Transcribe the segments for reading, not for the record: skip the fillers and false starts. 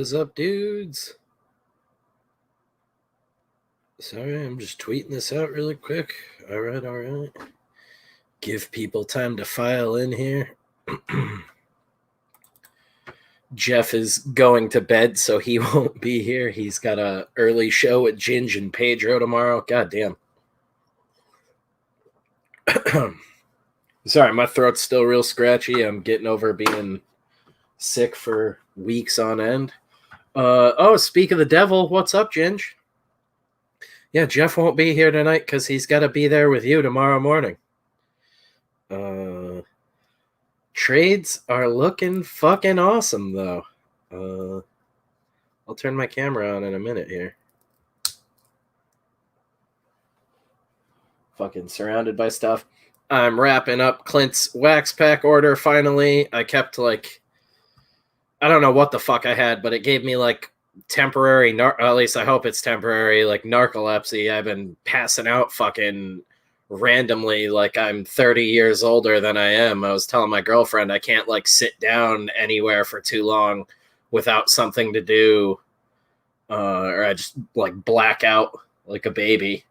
is up, dudes? Sorry, I'm just tweeting this out really quick. All right. Give people time to file in here. Jeff is going to bed, so he won't be here. He's got a early show at Ginge and Pedro tomorrow. God damn. Sorry, my throat's still real scratchy. I'm getting over being sick for weeks on end. Speak of the devil, what's up, Ginge? Yeah, Jeff won't be here tonight because he's got to be there with you tomorrow morning. Trades are looking fucking awesome, though. I'll turn my camera on in a minute here. Fucking surrounded by stuff. I'm wrapping up Clint's wax pack order finally. I kept I don't know what the fuck I had, but it gave me temporary, at least I hope it's temporary, narcolepsy. I've been passing out fucking randomly like I'm 30 years older than I am. I was telling my girlfriend I can't sit down anywhere for too long without something to do, or I just black out like a baby.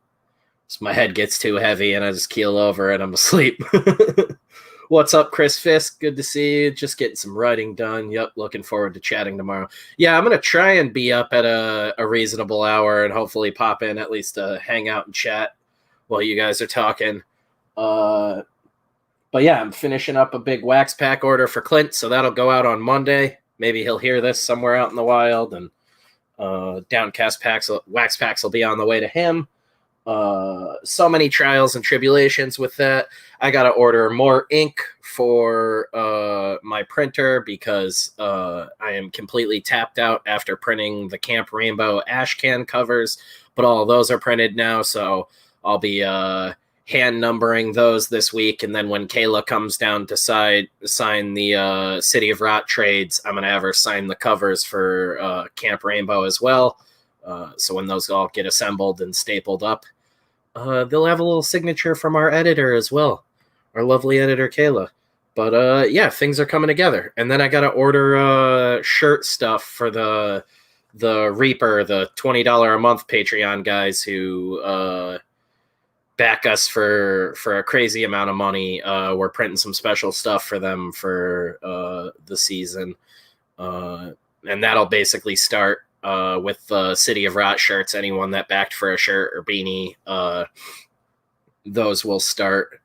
So my head gets too heavy and I just keel over and I'm asleep. What's up, Chris Fisk? Good to see you. Just getting some writing done. Yep, looking forward to chatting tomorrow. Yeah, I'm going to try and be up at a reasonable hour and hopefully pop in at least to hang out and chat while you guys are talking. But yeah, I'm finishing up a big wax pack order for Clint, so that'll go out on Monday. Maybe he'll hear this somewhere out in the wild, and Downcast wax packs will be on the way to him. So many trials and tribulations with that. I got to order more ink for my printer because I am completely tapped out after printing the Camp Rainbow ash can covers, but all of those are printed now, so I'll be hand numbering those this week, and then when Kayla comes down to sign the City of Rot trades, I'm going to have her sign the covers for Camp Rainbow as well. So when those all get assembled and stapled up, they'll have a little signature from our editor as well, our lovely editor Kayla. But yeah, things are coming together. And then I got to order shirt stuff for the Reaper, the $20 a month Patreon guys who back us for a crazy amount of money. We're printing some special stuff for them for the season. And that'll basically start with the City of Rot shirts. Anyone that backed for a shirt or beanie, those will start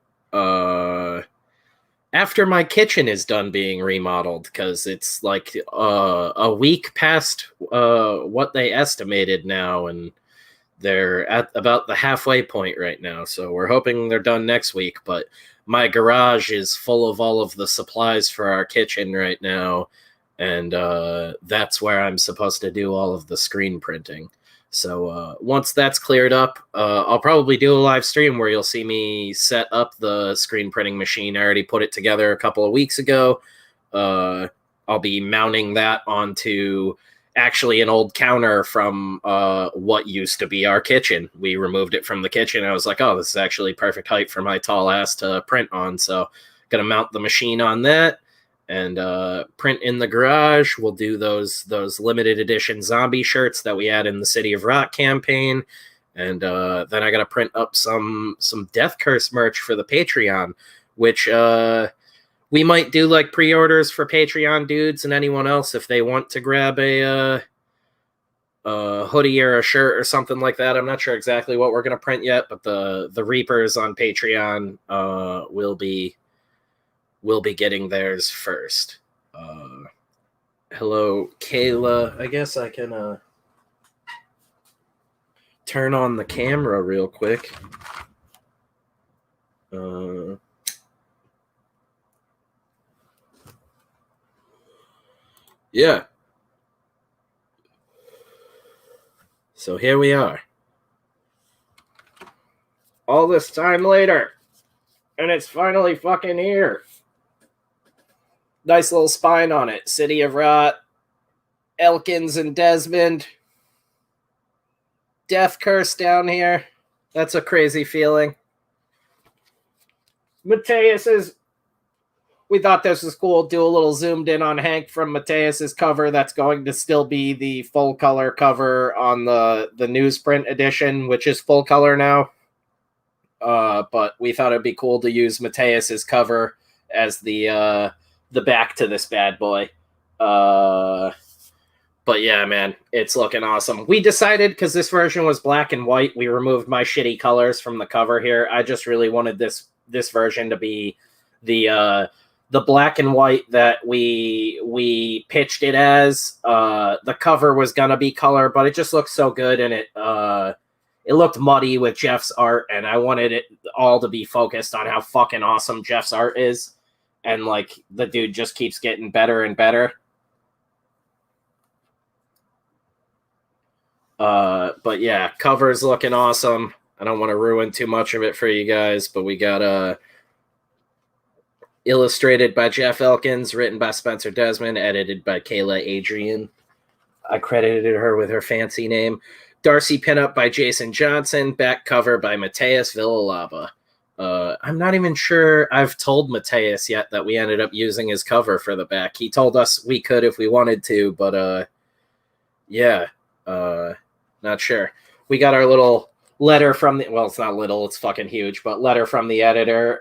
after my kitchen is done being remodeled, because it's a week past what they estimated now, and they're at about the halfway point right now. So we're hoping they're done next week, but my garage is full of all of the supplies for our kitchen right now. And that's where I'm supposed to do all of the screen printing. So once that's cleared up, I'll probably do a live stream where you'll see me set up the screen printing machine. I already put it together a couple of weeks ago. I'll be mounting that onto actually an old counter from what used to be our kitchen. We removed it from the kitchen. I was like, oh, this is actually perfect height for my tall ass to print on. So going to mount the machine on that and print in the garage. We'll do those limited edition zombie shirts that we had in the City of Rot campaign. And then I got to print up some Death Curse merch for the Patreon, which we might do pre-orders for Patreon dudes and anyone else if they want to grab a hoodie or a shirt or something like that. I'm not sure exactly what we're going to print yet, but the Reapers on Patreon will be getting theirs first. Hello, Kayla. I guess I can turn on the camera real quick. Yeah. So here we are. All this time later. And it's finally fucking here. Nice little spine on it. City of Rot, Elkins and Desmond. Death Curse down here. That's a crazy feeling. Mateus is we thought this was cool. Do a little zoomed in on Hank from Mateus's cover. That's going to still be the full color cover on the newsprint edition, which is full color now. But we thought it'd be cool to use Mateus's cover as the back to this bad boy. But yeah, man, it's looking awesome. We decided, because this version was black and white, we removed my shitty colors from the cover here. I just really wanted this version to be the black and white that we pitched it as. The cover was gonna be color, but it just looked so good, and it looked muddy with Jeff's art, and I wanted it all to be focused on how fucking awesome Jeff's art is, and like the dude just keeps getting better and better. But yeah, cover's looking awesome. I don't want to ruin too much of it for you guys, but we got illustrated by Jeff Elkins, written by Spencer Desmond, edited by Kayla Adrian. I credited her with her fancy name. Darcy pinup by Jason Johnson, back cover by Mateus Villalaba. I'm not even sure I've told Mateus yet that we ended up using his cover for the back. He told us we could if we wanted to, but yeah, not sure. We got our little letter from the, well, it's not little, it's fucking huge, but letter from the editor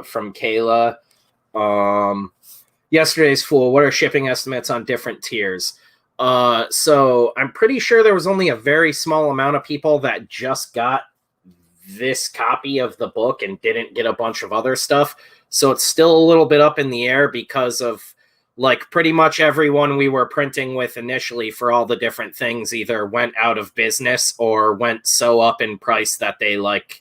from Kayla. Yesterday's Fool, what are shipping estimates on different tiers? So I'm pretty sure there was only a very small amount of people that just got this copy of the book and didn't get a bunch of other stuff. So it's still a little bit up in the air because of like pretty much everyone we were printing with initially for all the different things either went out of business or went so up in price that they like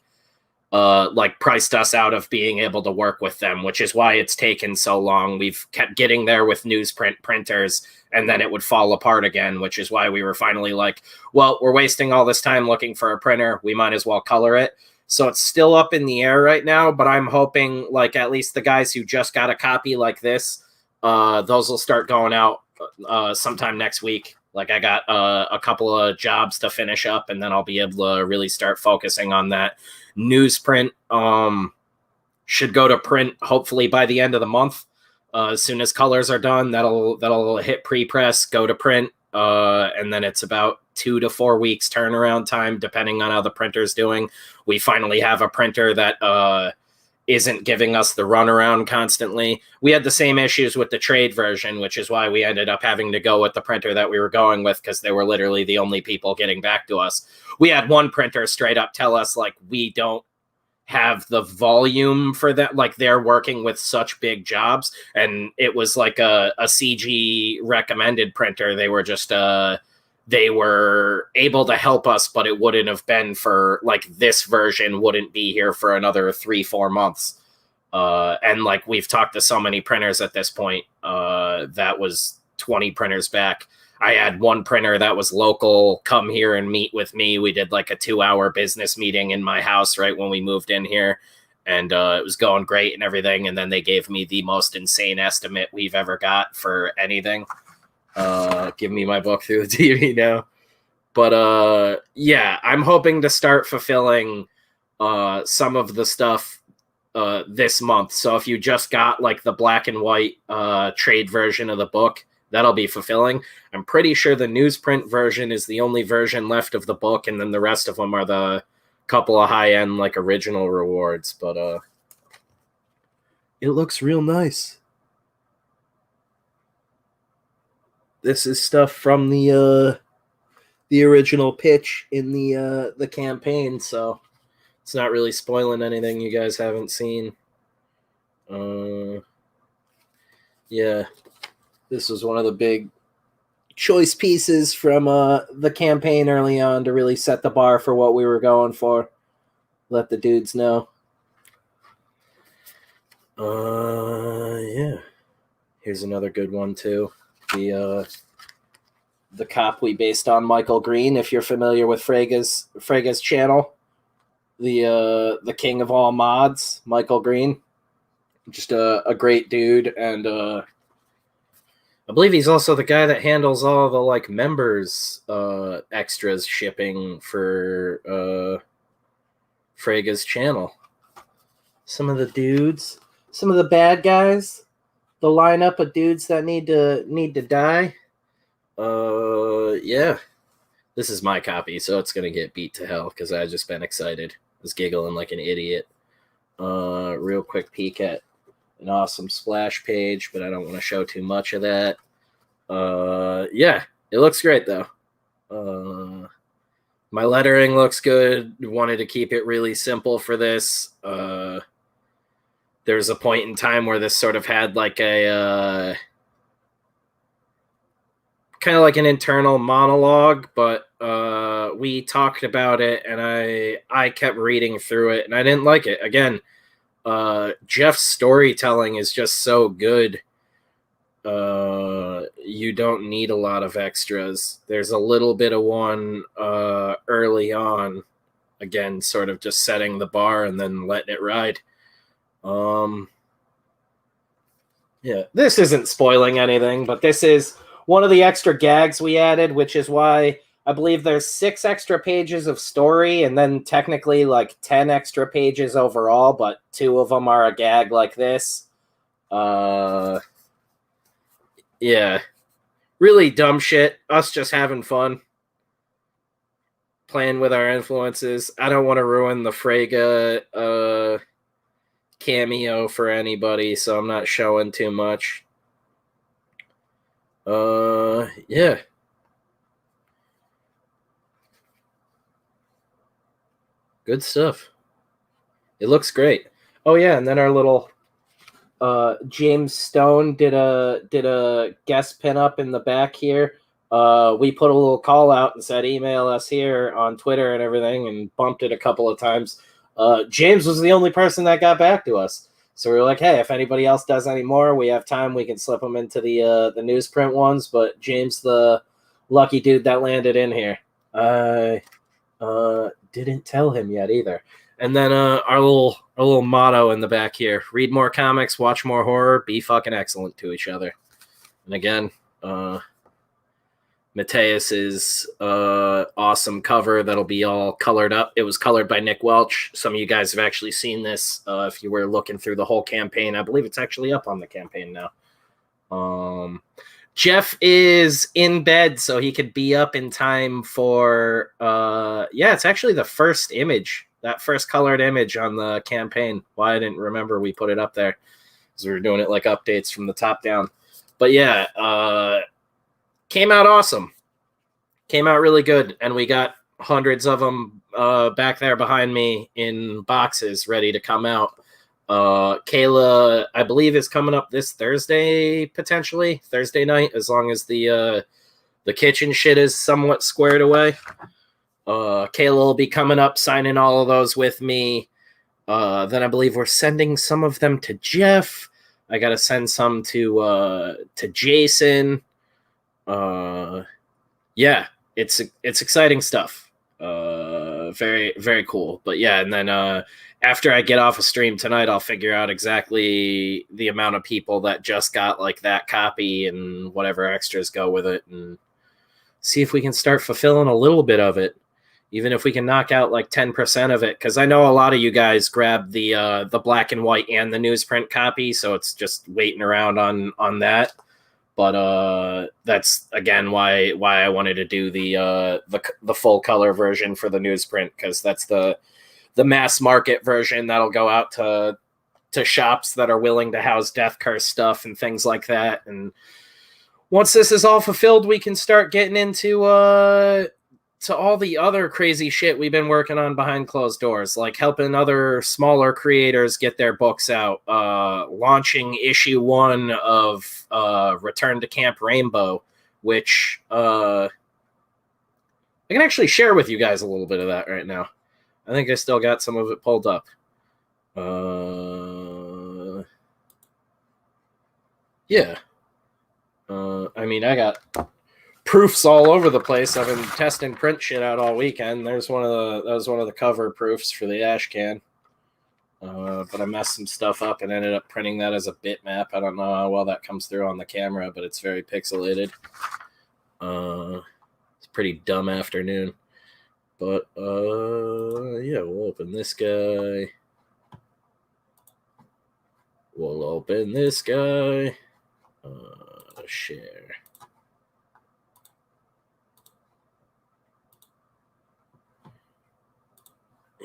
priced us out of being able to work with them, which is why it's taken so long. We've kept getting there with newsprint printers and then it would fall apart again, which is why we were finally like, well, we're wasting all this time looking for a printer. We might as well color it. So it's still up in the air right now, but I'm hoping like at least the guys who just got a copy like this, those will start going out sometime next week. Like I got a couple of jobs to finish up and then I'll be able to really start focusing on that. Newsprint should go to print hopefully by the end of the month. As soon as colors are done, that'll hit pre-press, go to print, and then it's about 2 to 4 weeks turnaround time, depending on how the printer's doing. We finally have a printer that isn't giving us the runaround constantly. We had the same issues with the trade version, which is why we ended up having to go with the printer that we were going with, because they were literally the only people getting back to us. We had one printer straight up tell us, like, we don't have the volume for that. Like, they're working with such big jobs, and it was like a CG recommended printer. They were just they were able to help us, but it wouldn't have been for, like, this version wouldn't be here for another 3-4 months. And like, we've talked to so many printers at this point. That was 20 printers back. I had one printer that was local come here and meet with me. We did like a 2-hour business meeting in my house right when we moved in here, and it was going great and everything. And then they gave me the most insane estimate we've ever got for anything. Give me my book through the TV now. But yeah, I'm hoping to start fulfilling some of the stuff this month. So if you just got like the black and white trade version of the book, that'll be fulfilling. I'm pretty sure the newsprint version is the only version left of the book, and then the rest of them are the couple of high-end like original rewards. But it looks real nice. This is stuff from the original pitch in the campaign, so it's not really spoiling anything you guys haven't seen. Yeah, this was one of the big choice pieces from the campaign early on to really set the bar for what we were going for. Let the dudes know. Yeah. Here's another good one too. The cop we based on Michael Green, if you're familiar with Frega's channel. The king of all mods, Michael Green. Just a great dude, and I believe he's also the guy that handles all the like members extras shipping for Frega's channel. Some of the dudes, some of the bad guys. the lineup of dudes that need to die. Yeah. This is my copy, so it's gonna get beat to hell because I've just been excited. I was giggling like an idiot. Real quick peek at an awesome splash page, but I don't want to show too much of that. Yeah, it looks great though. My lettering looks good. Wanted to keep it really simple for this. There's a point in time where this sort of had like a kind of like an internal monologue, but we talked about it, and I kept reading through it, and I didn't like it. Again, Jeff's storytelling is just so good. You don't need a lot of extras. There's a little bit of one early on, again, sort of just setting the bar and then letting it ride. Yeah, this isn't spoiling anything, but this is one of the extra gags we added, which is why I believe there's 6 extra pages of story and then technically like 10 extra pages overall, but 2 of them are a gag like this. Yeah, really dumb shit. Us just having fun, playing with our influences. I don't want to ruin the Frege cameo for anybody, so I'm not showing too much. Yeah. Good stuff. It looks great. Oh yeah, and then our little James Stone did a guest pinup in the back here. We put a little call out and said email us here on Twitter and everything, and bumped it a couple of times. James was the only person that got back to us, so we were like, hey, if anybody else does any more, we have time, we can slip them into the newsprint ones. But James, the lucky dude that landed in here, I didn't tell him yet either. And then our little motto in the back here: read more comics, watch more horror, be fucking excellent to each other. And again, Mateus's awesome cover that'll be all colored up. It was colored by Nick Welch. Some of you guys have actually seen this if you were looking through the whole campaign. I believe it's actually up on the campaign now. Jeff is in bed, so he could be up in time for yeah, it's actually the first image, that first colored image on the campaign. Why I didn't remember we put it up there, because we were doing it like updates from the top down. But yeah, came out awesome. Came out really good, and we got hundreds of them back there behind me in boxes ready to come out. Kayla, I believe, is coming up this Thursday, potentially Thursday night, as long as the kitchen shit is somewhat squared away. Kayla will be coming up, signing all of those with me. Then I believe we're sending some of them to Jeff. I got to send some to Jason. Yeah, it's exciting stuff. Very, very cool. But yeah, and then after I get off a stream tonight, I'll figure out exactly the amount of people that just got like that copy and whatever extras go with it, and see if we can start fulfilling a little bit of it, even if we can knock out like 10% of it. Because I know a lot of you guys grabbed the black and white and the newsprint copy, so it's just waiting around on that. But that's again why I wanted to do the full color version for the newsprint, because that's the mass market version that'll go out to shops that are willing to house Death Curse stuff and things like that. And once this is all fulfilled, we can start getting into to all the other crazy shit we've been working on behind closed doors, like helping other smaller creators get their books out, launching issue 1 of Return to Camp Rainbow, which I can actually share with you guys a little bit of that right now. I think I still got some of it pulled up. Yeah. I mean, I got proofs all over the place. I've been testing print shit out all weekend. That was one of the cover proofs for the ash can. But I messed some stuff up and ended up printing that as a bitmap. I don't know how well that comes through on the camera, but it's very pixelated. It's a pretty dumb afternoon. But yeah, we'll open this guy. We'll open this guy. Share.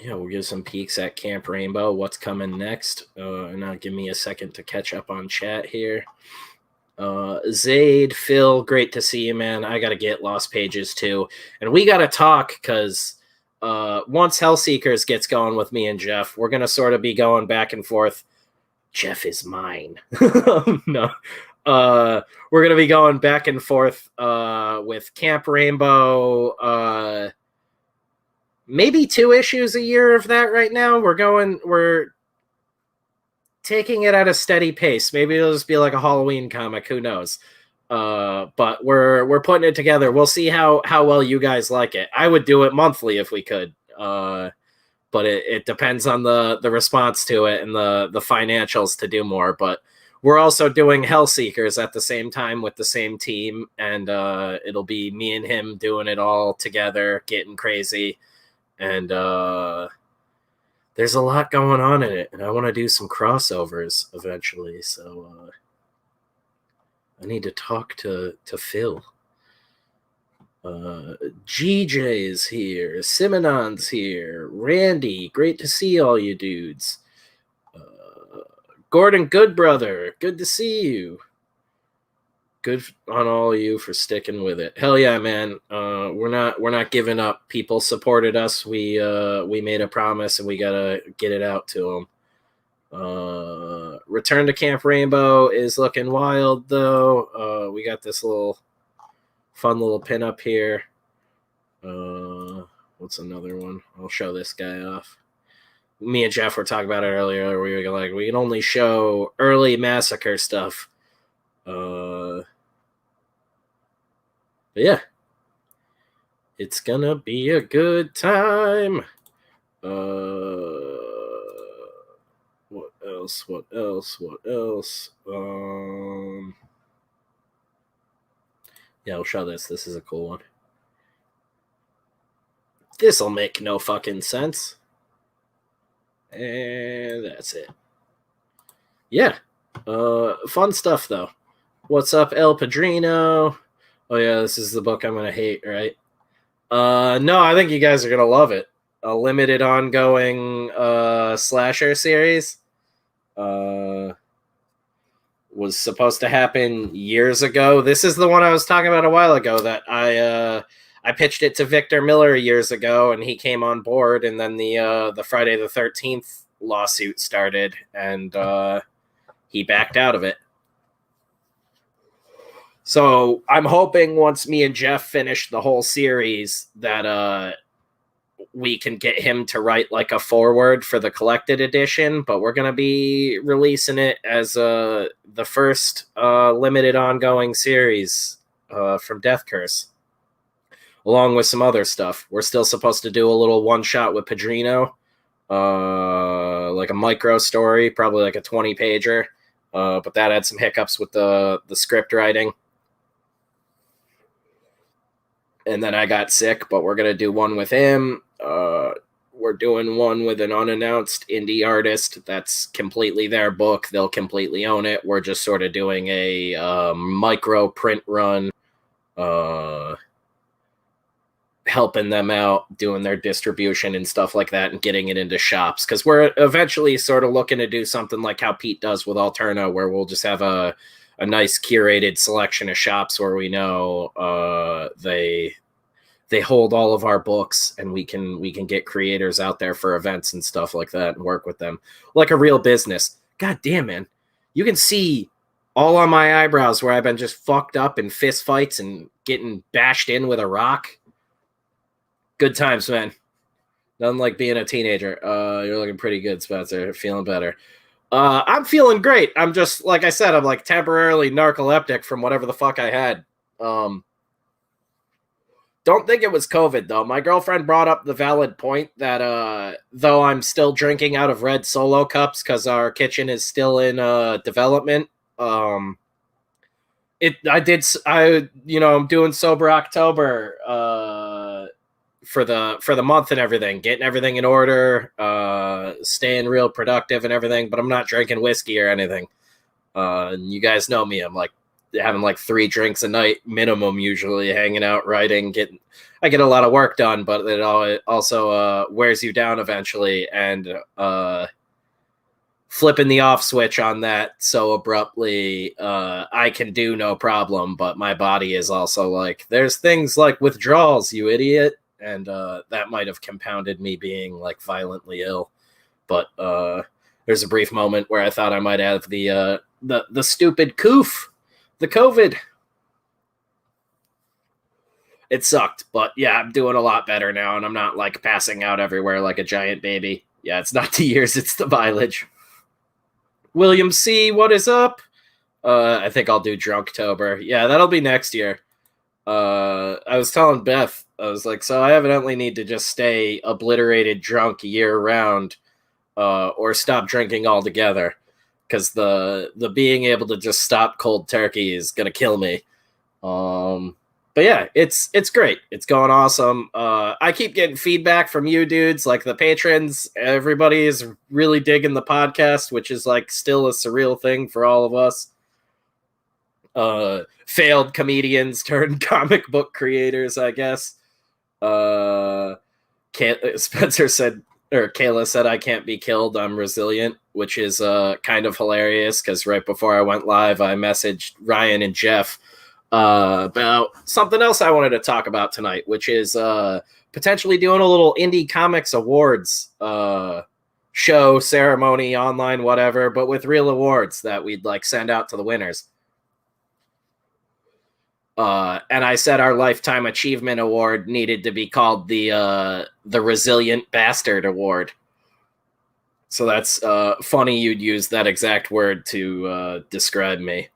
Yeah, we'll give some peeks at Camp Rainbow, what's coming next. Now give me a second to catch up on chat here. Zaid, Phil, great to see you, man. I got to get Lost Pages too. And we got to talk because once Hellseekers gets going with me and Jeff, we're going to sort of be going back and forth. Jeff is mine. No. We're going to be going back and forth with Camp Rainbow. Maybe 2 issues a year of that right now. We're taking it at a steady pace. Maybe it'll just be like a Halloween comic. Who knows? But we're putting it together. We'll see how well you guys like it. I would do it monthly if we could. But it depends on the response to it and the financials to do more. But we're also doing Hellseekers at the same time with the same team, and it'll be me and him doing it all together, getting crazy. And there's a lot going on in it, and I want to do some crossovers eventually. So I need to talk to Phil. GJ is here. Simonon's here. Randy, great to see all you dudes. Gordon Goodbrother, good to see you. Good on all of you for sticking with it. Hell yeah, man. We're not giving up. People supported us. We made a promise, and we gotta get it out to them. Return to Camp Rainbow is looking wild, though. We got this fun little pin up here. What's another one? I'll show this guy off. Me and Jeff were talking about it earlier. We were like, we can only show early Massacre stuff. But yeah, it's gonna be a good time. What else? Yeah, I'll show this. This is a cool one. This'll make no fucking sense. And that's it. Yeah. Fun stuff, though. What's up, El Padrino? Oh, yeah, this is the book I'm going to hate, right? No, I think you guys are going to love it. A limited ongoing slasher series. Was supposed to happen years ago. This is the one I was talking about a while ago that I pitched it to Victor Miller years ago, and he came on board, and then the Friday the 13th lawsuit started, and he backed out of it. So I'm hoping once me and Jeff finish the whole series that we can get him to write like a foreword for the collected edition, but we're going to be releasing it as the first limited ongoing series from Death Curse, along with some other stuff. We're still supposed to do a little one-shot with Padrino, like a micro story, probably like a 20-pager, but that had some hiccups with the script writing. And then I got sick, but we're going to do one with him. We're doing one with an unannounced indie artist. That's completely their book. They'll completely own it. We're just sort of doing a micro print run, helping them out, doing their distribution and stuff like that, and getting it into shops. Because we're eventually sort of looking to do something like how Pete does with Alterna, where we'll just have a nice curated selection of shops where we know they hold all of our books, and we can get creators out there for events and stuff like that and work with them like a real business. God damn, man. You can see all on my eyebrows where I've been just fucked up in fist fights and getting bashed in with a rock. Good times, man. Nothing like being a teenager. You're looking pretty good, Spencer. Feeling better. I'm feeling great. I'm just, like I said, I'm like temporarily narcoleptic from whatever the fuck I had. Don't think it was COVID, though. My girlfriend brought up the valid point that though I'm still drinking out of red Solo cups because our kitchen is still in development, I'm doing Sober October for the month and everything, getting everything in order, staying real productive and everything, but I'm not drinking whiskey or anything. And you guys know me. I'm like having like 3 drinks a night minimum, usually hanging out, writing, I get a lot of work done, but it also wears you down eventually, and flipping the off switch on that so abruptly, I can do no problem, but my body is also like, there's things like withdrawals, you idiot, and that might have compounded me being like violently ill. But there's a brief moment where I thought I might have the stupid coof, the COVID. It sucked, but yeah, I'm doing a lot better now, and I'm not like passing out everywhere like a giant baby. Yeah, it's not the years, it's the mileage. William C., what is up? I think I'll do Drunktober. Yeah, that'll be next year. I was telling Beth, I was like, so I evidently need to just stay obliterated drunk year round, or stop drinking altogether, because the being able to just stop cold turkey is gonna kill me. But yeah, it's great. It's going awesome. I keep getting feedback from you dudes, like the patrons. Everybody is really digging the podcast, which is like still a surreal thing for all of us. Failed comedians turned comic book creators, I guess. Spencer said, or Kayla said, I can't be killed, I'm resilient, which is kind of hilarious, because right before I went live, I messaged Ryan and Jeff about something else I wanted to talk about tonight, which is potentially doing a little indie comics awards show, ceremony, online, whatever, but with real awards that we'd like send out to the winners. And I said our Lifetime Achievement Award needed to be called the Resilient Bastard Award. So that's funny you'd use that exact word to describe me.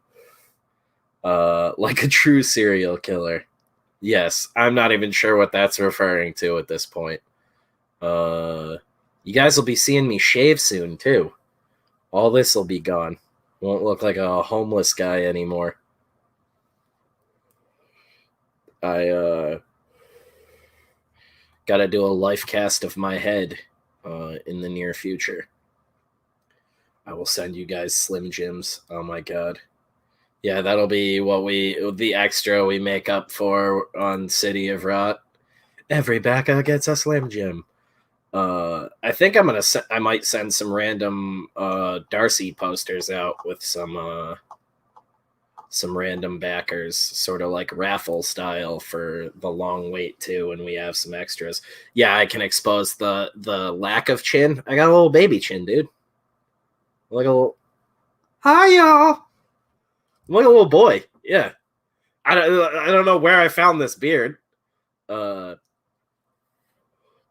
Like a true serial killer. Yes, I'm not even sure what that's referring to at this point. You guys will be seeing me shave soon, too. All this will be gone. Won't look like a homeless guy anymore. I gotta do a life cast of my head in the near future. I will send you guys Slim Jims. Oh my god. Yeah, that'll be the extra we make up for on City of Rot. Every backup gets a Slim Jim. I think I might send some random Darcy posters out with some random backers, sort of like raffle style for the long wait too, and we have some extras. Yeah, I can expose the lack of chin. I got a little baby chin, dude. Like a little, hi y'all. I'm like a little boy. Yeah. I don't know where I found this beard.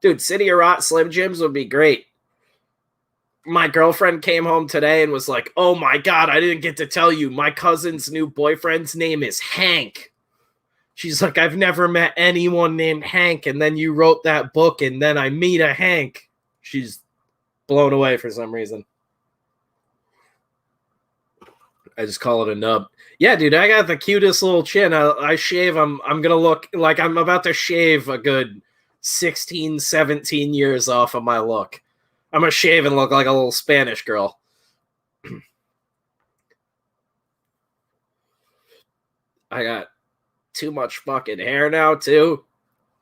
Dude, City of Rot Slim Jims would be great. My girlfriend came home today and was like, oh my god, I didn't get to tell you, my cousin's new boyfriend's name is Hank. She's like, I've never met anyone named Hank, and then you wrote that book, and then I meet a Hank. She's blown away for some reason. I just call it a nub. Yeah, dude, I got the cutest little chin. I shave. I'm gonna look like I'm about to shave a good 16, 17 years off of my look. I'm gonna shave and look like a little Spanish girl. I got too much fucking hair now, too.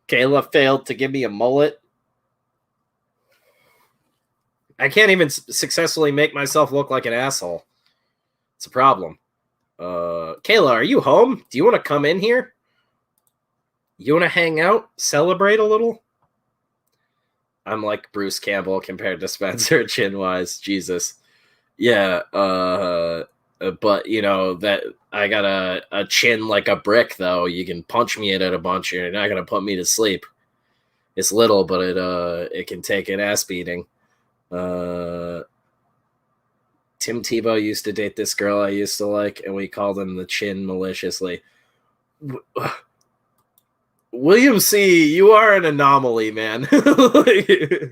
Kayla failed to give me a mullet. I can't even successfully make myself look like an asshole. It's a problem. Kayla, are you home? Do you want to come in here? You want to hang out? Celebrate a little? I'm like Bruce Campbell compared to Spencer chin-wise. Jesus. Yeah, but, you know, that I got a chin like a brick, though. You can punch me at it a bunch. You're not going to put me to sleep. It's little, but it can take an ass beating. Tim Tebow used to date this girl I used to like, and we called him the Chin maliciously. William C., you are an anomaly, man. I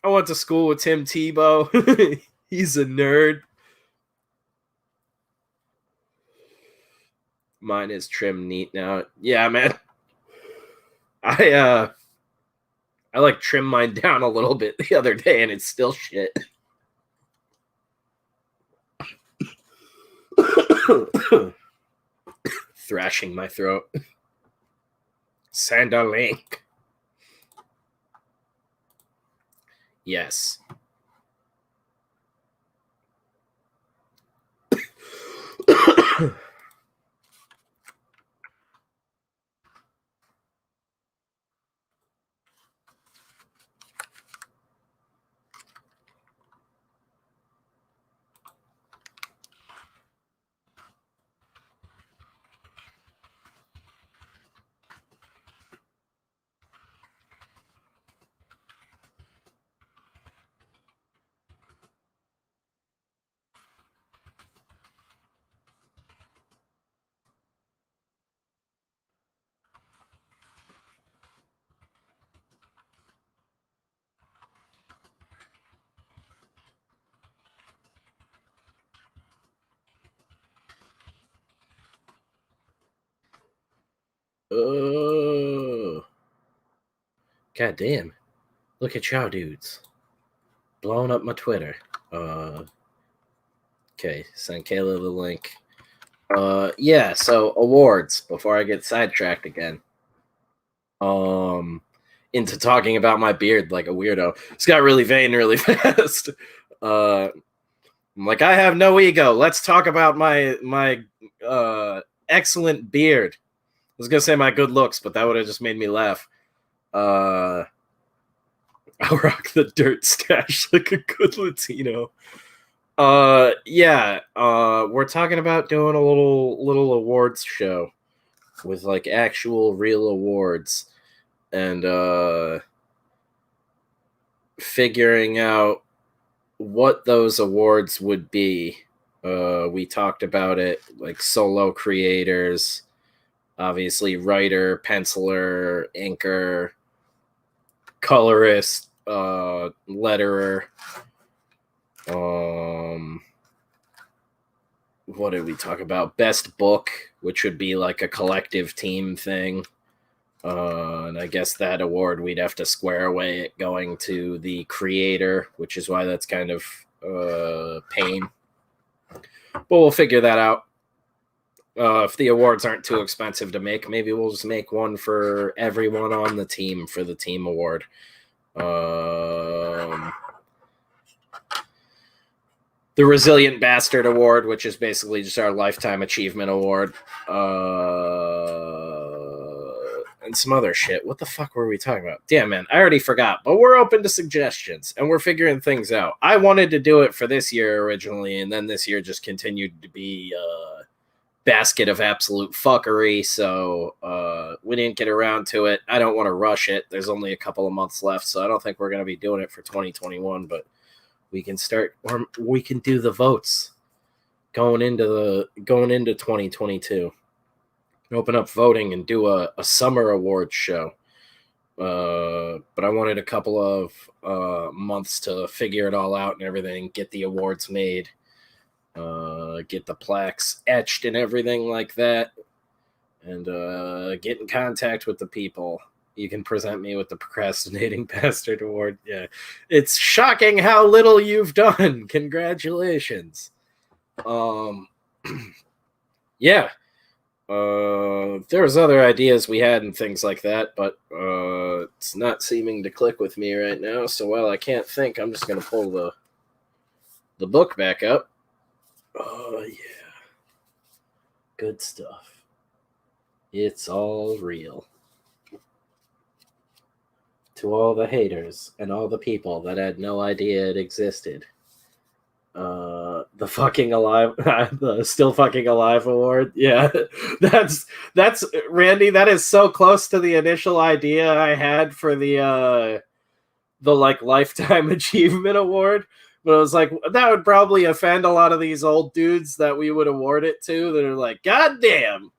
went to school with Tim Tebow. He's a nerd. Mine is trim neat now. Yeah, man. I like trimmed mine down a little bit the other day, and it's still shit. Thrashing my throat. Send a link. Yes. Oh. God damn. Look at y'all dudes. Blowing up my Twitter. Okay, send Kayla the link. Yeah, so awards, before I get sidetracked again. Into talking about my beard like a weirdo. It's got really vain really fast. I'm like, I have no ego. Let's talk about my excellent beard. I was gonna say my good looks, but that would have just made me laugh. I'll rock the dirt stash like a good Latino. Yeah. We're talking about doing a little awards show with like actual real awards and figuring out what those awards would be. We talked about it, like solo creators, obviously writer, penciler, inker, colorist, letterer. What did we talk about? Best book, which would be like a collective team thing. And I guess that award we'd have to square away it going to the creator, which is why that's kind of pain. But we'll figure that out. If the awards aren't too expensive to make, maybe we'll just make one for everyone on the team for the team award. The Resilient Bastard Award, which is basically just our Lifetime Achievement Award. And some other shit. What the fuck were we talking about? Damn, man, I already forgot. But we're open to suggestions, and we're figuring things out. I wanted to do it for this year originally, and then this year just continued to be a basket of absolute fuckery, so we didn't get around to it. I don't want to rush it. There's only a couple of months left, so I don't think we're going to be doing it for 2021, but we can start, or we can do the votes going into 2022. Open up voting and do a summer awards show. But I wanted a couple of months to figure it all out and everything, get the awards made, get the plaques etched and everything like that, and get in contact with the people. You can present me with the Procrastinating Bastard Award. Yeah. It's shocking how little you've done. Congratulations. Yeah. There's other ideas we had and things like that, but it's not seeming to click with me right now. So while I can't think, I'm just going to pull the book back up. Oh, yeah. Good stuff. It's all real. To all the haters and all the people that had no idea it existed. The fucking alive, the still fucking alive award. Yeah, that's Randy. That is so close to the initial idea I had for the like Lifetime Achievement Award. But I was like, that would probably offend a lot of these old dudes that we would award it to. That are like, God damn,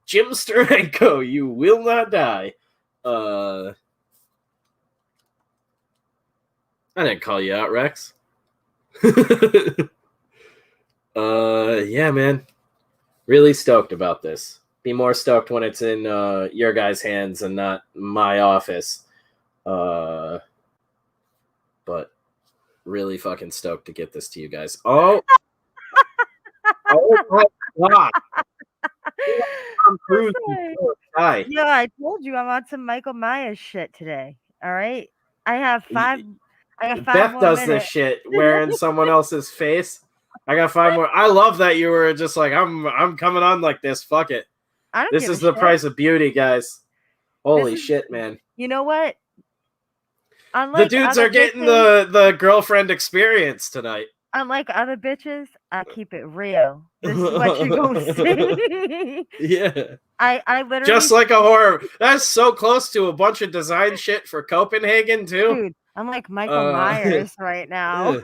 Jim Steranko, you will not die. I didn't call you out, Rex. Yeah, man. Really stoked about this. Be more stoked when it's in your guys' hands and not my office. But really fucking stoked to get this to you guys. Oh! Oh my god. Tom Cruise guy. Yeah, I told you I'm on some Michael Myers shit today. All right. I got five Beth more does this minutes. shit wearing someone else's face. I got 5 more. I love that you were just like, I'm coming on like this. Fuck it. I don't This give is a the shit. price of beauty, guys. Holy shit, man. You know what? The dudes are getting the girlfriend experience tonight. Unlike other bitches, I keep it real. This is what you're gonna see. Yeah. I literally just like a horror. That's so close to a bunch of design shit for Copenhagen too. Dude, I'm like Michael Myers right now.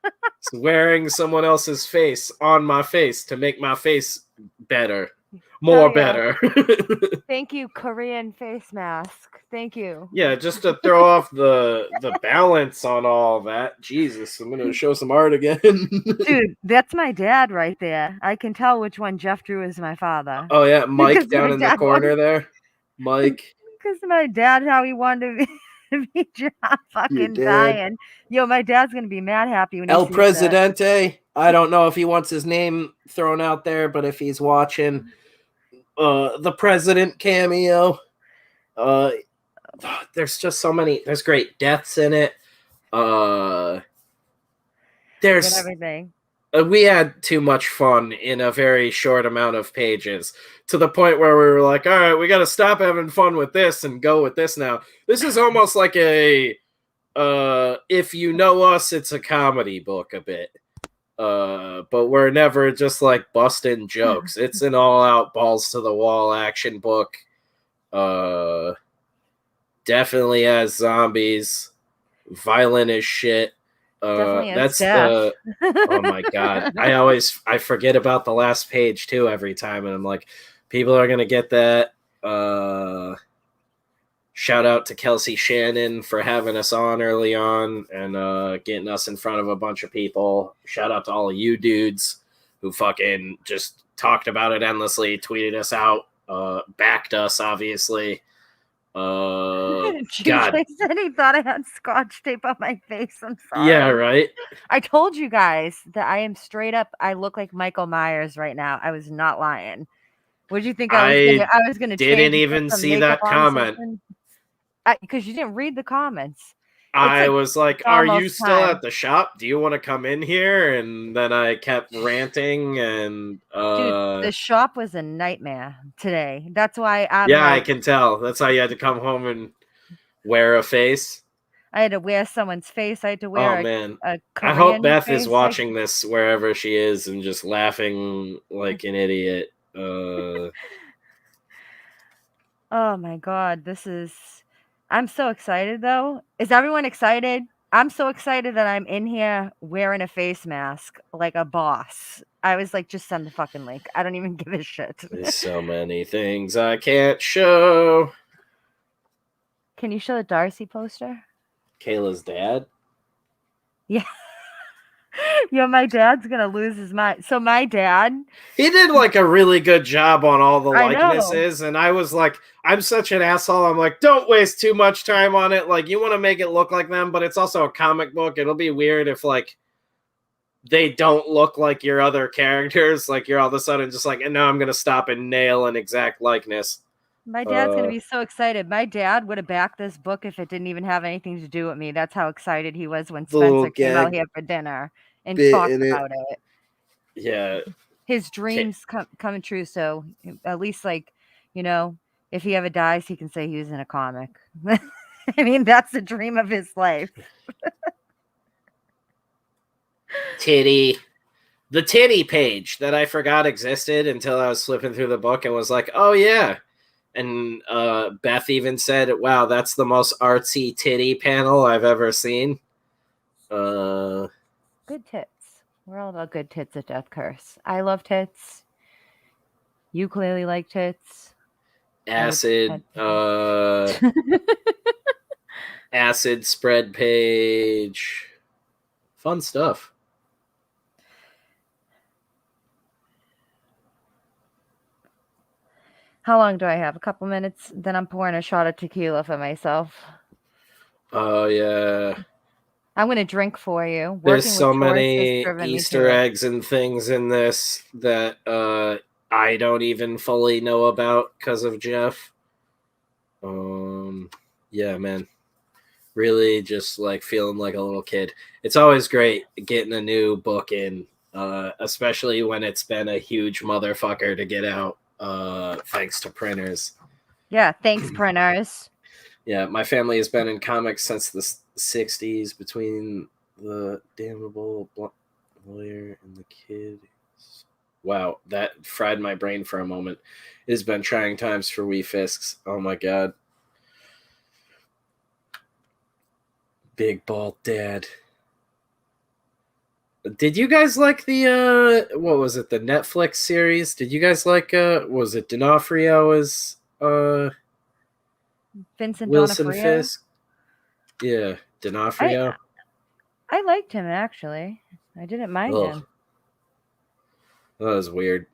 It's wearing someone else's face on my face to make my face better. More better. Thank you, Korean face mask. Thank you. Yeah, just to throw off the balance on all that. Jesus, I'm gonna show some art again. Dude, that's my dad right there. I can tell which one Jeff drew is my father. Oh yeah, Mike down in the corner there. Mike. Because my dad, how he wanted to be fucking dying. Yo, my dad's gonna be mad happy when he El sees Presidente. that. I don't know if he wants his name thrown out there, but if he's watching, the president cameo. There's just so many. There's great deaths in it. There's everything. We had too much fun in a very short amount of pages, to the point where we were like, all right, we got to stop having fun with this and go with this now. This is almost like a if you know us, it's a comedy book a bit. But we're never just like busting jokes. It's an all-out balls to the wall action book. Definitely has zombies, violent as shit. That's the oh my god. I forget about the last page too every time, and I'm like, people are gonna get that. Shout out to Kelsey Shannon for having us on early on and getting us in front of a bunch of people. Shout out to all of you dudes who fucking just talked about it endlessly, tweeted us out, backed us, obviously. God said he thought I had scotch tape on my face. I'm sorry. Yeah, right. I told you guys that I am straight up. I look like Michael Myers right now. I was not lying. What did you think I was gonna didn't even see that comment because you didn't read the comments. I was like, are you still at the shop? Do you want to come in here? And then I kept ranting and dude, the shop was a nightmare today. That's why I can tell. That's why you had to come home and wear a face. I had to wear someone's face. I had to wear a Korean I hope Beth face. is watching this wherever she is and just laughing like an idiot. Oh my god, I'm so excited though. Is everyone excited? I'm so excited that I'm in here wearing a face mask like a boss. I was like, just send the fucking link. I don't even give a shit. There's so many things I can't show. Can you show the Darcy poster? Kayla's dad? Yeah. Yo, my dad's gonna lose his mind. So my dad, he did like a really good job on all the likenesses, and I was like, I'm such an asshole. I'm like, don't waste too much time on it. Like, you want to make it look like them, but it's also a comic book. It'll be weird if like they don't look like your other characters. Like, you're all of a sudden just like, and now I'm gonna stop and nail an exact likeness. My dad's gonna be so excited. My dad would have backed this book if it didn't even have anything to do with me. That's how excited he was when Spencer came out here for dinner and talked about it. Yeah. His dreams coming true. So at least, like, you know, if he ever dies, he can say he was in a comic. I mean, that's the dream of his life. The titty page that I forgot existed until I was flipping through the book and was like, oh yeah. And Beth even said, wow, that's the most artsy titty panel I've ever seen. Good tits. We're all about good tits at Death Curse. I love tits. You clearly like tits. Acid. Acid spread page. Fun stuff. How long do I have? A couple minutes? Then I'm pouring a shot of tequila for myself. Oh, yeah. I'm gonna drink for you. There's Working with so chores has many driven me Easter to it. eggs and things in this that I don't even fully know about because of Jeff. Yeah, man. Really just like feeling like a little kid. It's always great getting a new book in, especially when it's been a huge motherfucker to get out, thanks to printers. Yeah, thanks, printers. Yeah, my family has been in comics since the 60s between the damnable lawyer and the kid. Wow, that fried my brain for a moment. It has been trying times for Wee Fisks. Oh my god. Big bald dad. Did you guys like the what was it, the Netflix series? Did you guys like was it D'Onofrio as Vincent Wilson D'Onofrio. Fisk? Yeah, D'Onofrio. I liked him actually. I didn't mind Ugh, him. that was weird.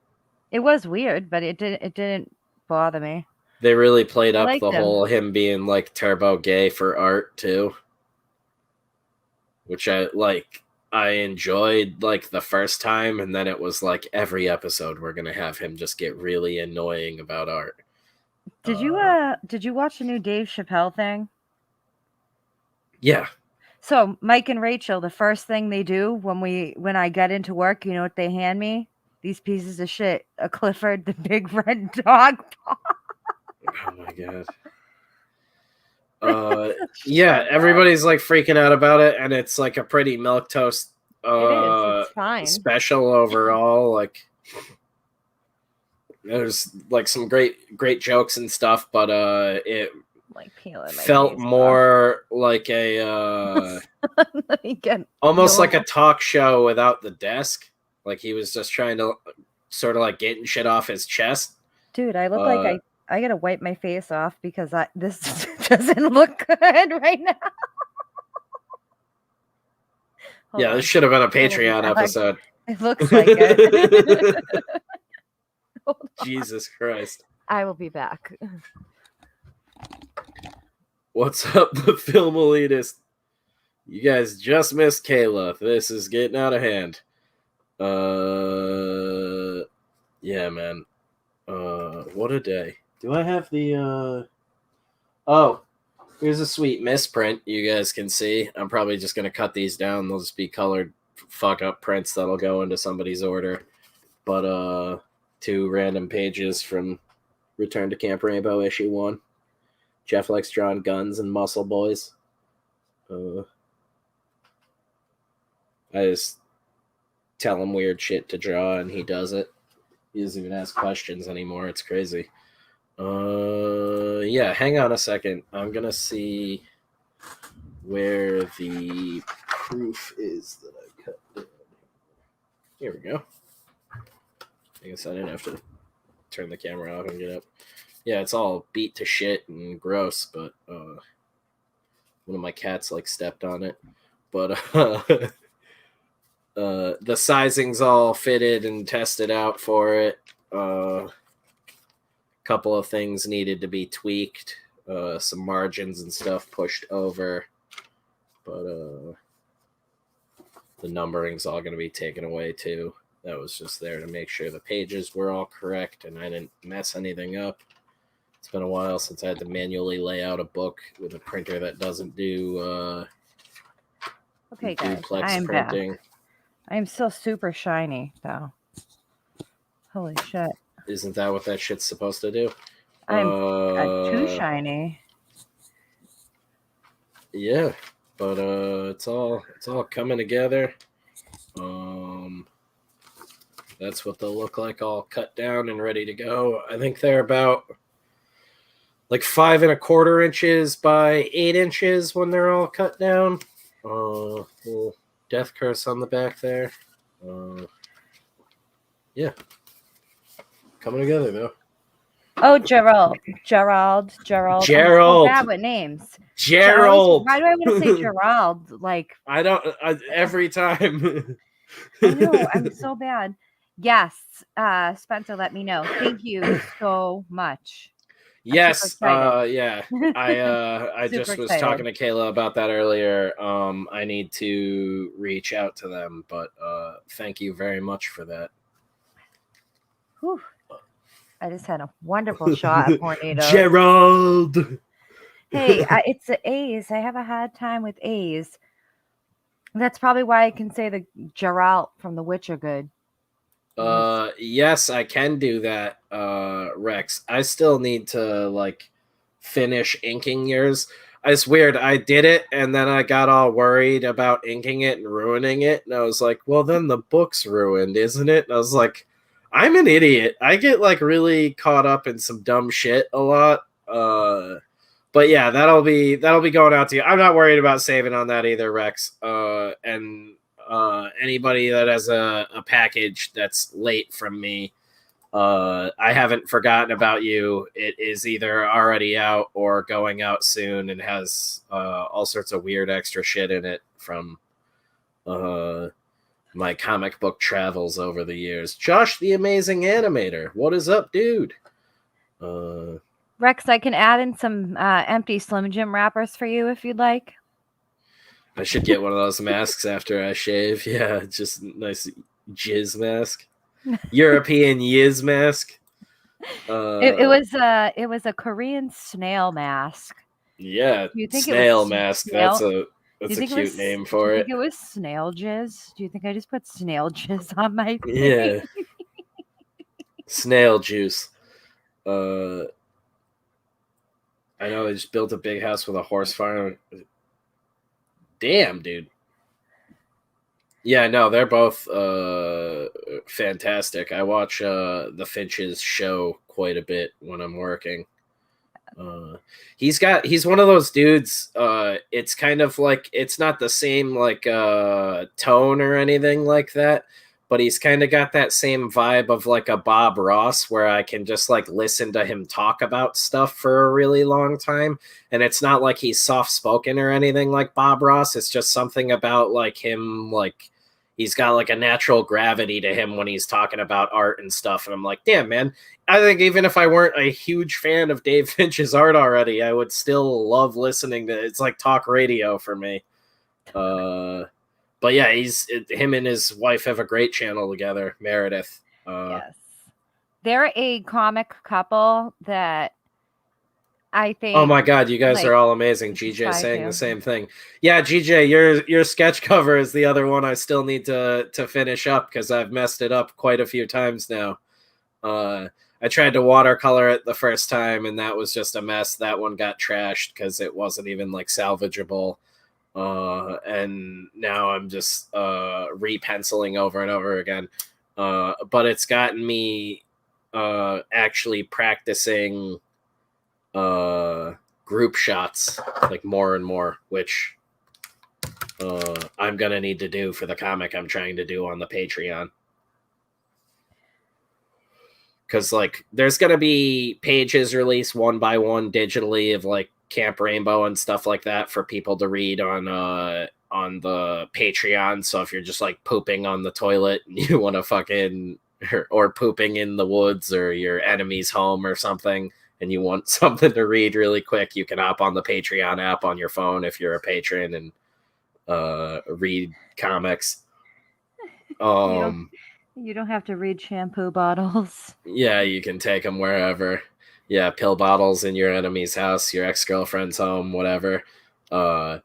It was weird, but it didn't bother me. They really played I up liked the him. whole him being like turbo gay for art too, which I enjoyed like the first time, and then it was like every episode we're gonna have him just get really annoying about art. Did you watch the new Dave Chappelle thing? Yeah. So Mike and Rachel, the first thing they do when I get into work, you know what they hand me? These pieces of shit. A Clifford the Big Red Dog. Oh my god. Yeah, everybody's like freaking out about it, and it's like a pretty milquetoast It is. It's fine. special overall. Like there's like some great jokes and stuff, but it Like peeling my felt face more like a Let me get almost like a normal. talk show without the desk. Like he was just trying to sort of like getting shit off his chest. Dude, I look like I gotta wipe my face off because this doesn't look good right now. Yeah, this should have been a Patreon episode. It looks like it. Jesus Christ. I will be back. What's up, the film elitist? You guys just missed Kayla. This is getting out of hand. Yeah, man. What a day. Do I have the, Oh, here's a sweet misprint you guys can see. I'm probably just going to cut these down. They'll just be colored fuck up prints that'll go into somebody's order. But, 2 random pages from Return to Camp Rainbow issue 1. Jeff likes drawing guns and muscle boys. I just tell him weird shit to draw, and he does it. He doesn't even ask questions anymore. It's crazy. Yeah, hang on a second. I'm gonna see where the proof is that I cut down. Here we go. I guess I didn't have to turn the camera off and get up. Yeah, it's all beat to shit and gross, but one of my cats like stepped on it. But the sizing's all fitted and tested out for it. Couple of things needed to be tweaked. Some margins and stuff pushed over. But the numbering's all going to be taken away too. That was just there to make sure the pages were all correct and I didn't mess anything up. It's been a while since I had to manually lay out a book with a printer that doesn't do okay, guys, duplex I'm printing. back. I'm still super shiny, though. Holy shit. Isn't that what that shit's supposed to do? I'm too shiny. Yeah, but it's all coming together. That's what they'll look like, all cut down and ready to go. I think they're about like 5 1/4 inches by 8 inches when they're all cut down. Little death curse on the back there. Yeah, coming together though. Oh, Gerald. I'm so bad with names. Gerald. Why do I want to say Gerald? Like I don't. Every time. I know. I'm so bad. Yes, Spencer, let me know. Thank you so much. Yes, excited. yeah. I Super just was talking excited. to Kayla about that earlier. I need to reach out to them, but thank you very much for that. Whew. I just had a wonderful shot of tornadoes. Gerald. Hey, it's the A's. I have a hard time with A's. That's probably why I can say the Geralt from The Witch are good. Yes, I can do that, Rex. I still need to like finish inking yours. It's weird. I did it and then I got all worried about inking it and ruining it. And I was like, well, then the book's ruined, isn't it? And I was like, I'm an idiot. I get like really caught up in some dumb shit a lot. But yeah, that'll be going out to you. I'm not worried about saving on that either, Rex. And anybody that has a package that's late from me, I haven't forgotten about you. It is either already out or going out soon and has all sorts of weird extra shit in it from my comic book travels over the years. Josh the Amazing Animator, what is up, dude? Rex, I can add in some empty Slim Jim wrappers for you if you'd like. I should get one of those masks after I shave. Yeah, just nice jizz mask. European yiz mask. It was a Korean snail mask. Yeah, Do you think snail it was mask. snail? That's a cute name Do for you it. think it was snail jizz? Do you think I just put snail jizz on my face? Yeah. Snail juice. I know they just built a big house with a horse farm. Damn, dude. Yeah, no, they're both fantastic. I watch the Finch's show quite a bit when I'm working. He's one of those dudes. It's kind of like it's not the same like tone or anything like that, but he's kind of got that same vibe of like a Bob Ross, where I can just like listen to him talk about stuff for a really long time, and it's not like he's soft spoken or anything like Bob Ross. It's just something about like him, like he's got like a natural gravity to him when he's talking about art and stuff, and I'm like, damn, man. I think even if I weren't a huge fan of Dave Finch's art already, I would still love listening to it. It's like talk radio for me. But yeah, him and his wife have a great channel together, Meredith. Yes. They're a comic couple that I think. Oh my God, you guys are all amazing. GJ saying the same thing. Yeah, GJ, your sketch cover is the other one I still need to finish up because I've messed it up quite a few times now. I tried to watercolor it the first time, and that was just a mess. That one got trashed because it wasn't even like salvageable. And now I'm just repenciling over and over again. But it's gotten me actually practicing group shots like more and more, which I'm gonna need to do for the comic I'm trying to do on the Patreon. Because like there's gonna be pages released one by one digitally of like Camp Rainbow and stuff like that for people to read on the Patreon. So if you're just like pooping on the toilet and you want to fucking or pooping in the woods or your enemy's home or something and you want something to read really quick, you can hop on the Patreon app on your phone if you're a patron and read comics. You don't have to read shampoo bottles. Yeah, you can take them wherever. Yeah, pill bottles in your enemy's house, your ex-girlfriend's home, whatever. Do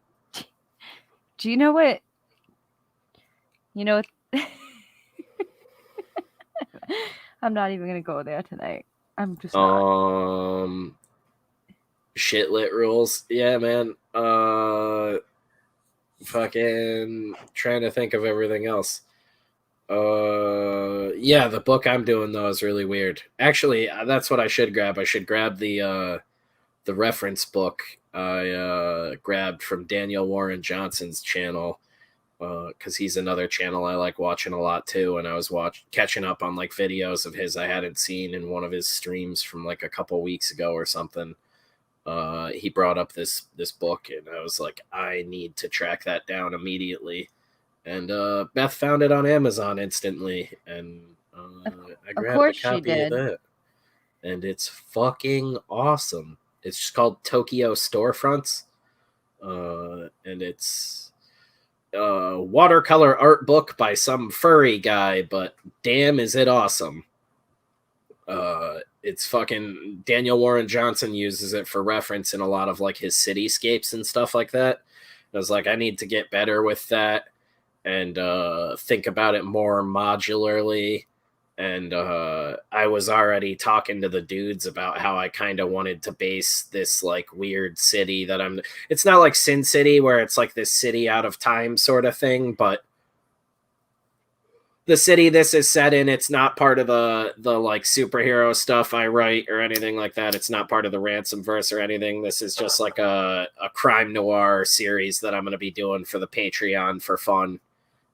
you know what? You know what? I'm not even gonna go there tonight. I'm just not. Shit lit rules. Yeah, man. Fucking trying to think of everything else. Yeah, the book I'm doing though is really weird. Actually, that's what I should grab. I should grab the reference book I grabbed from Daniel Warren Johnson's channel, because he's another channel I like watching a lot too. And I was catching up on like videos of his I hadn't seen in one of his streams from like a couple weeks ago or something. He brought up this book, and I was like, I need to track that down immediately. And Beth found it on Amazon instantly, and I grabbed a copy of that. and it's fucking awesome. It's just called Tokyo Storefronts, and it's a watercolor art book by some furry guy, but damn is it awesome. It's fucking Daniel Warren Johnson uses it for reference in a lot of like his cityscapes and stuff like that. I was like, I need to get better with that and think about it more modularly. And I was already talking to the dudes about how I kind of wanted to base this like weird city that it's not like Sin City where it's like this city out of time sort of thing, but the city this is set in, it's not part of the like superhero stuff I write or anything like that. It's not part of the Ransomverse or anything. This is just like a crime noir series that I'm going to be doing for the Patreon for fun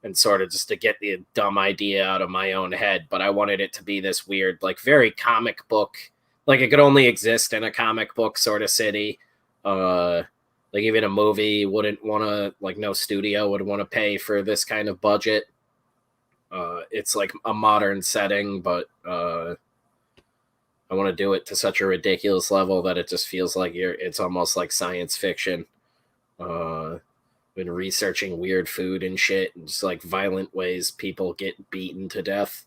and sort of just to get the dumb idea out of my own head. But I wanted it to be this weird, like very comic book, like it could only exist in a comic book sort of city. Like even a movie wouldn't want to, like no studio would want to pay for this kind of budget. It's like a modern setting, but I want to do it to such a ridiculous level that it just feels like it's almost like science fiction. Been researching weird food and shit, and just like violent ways people get beaten to death,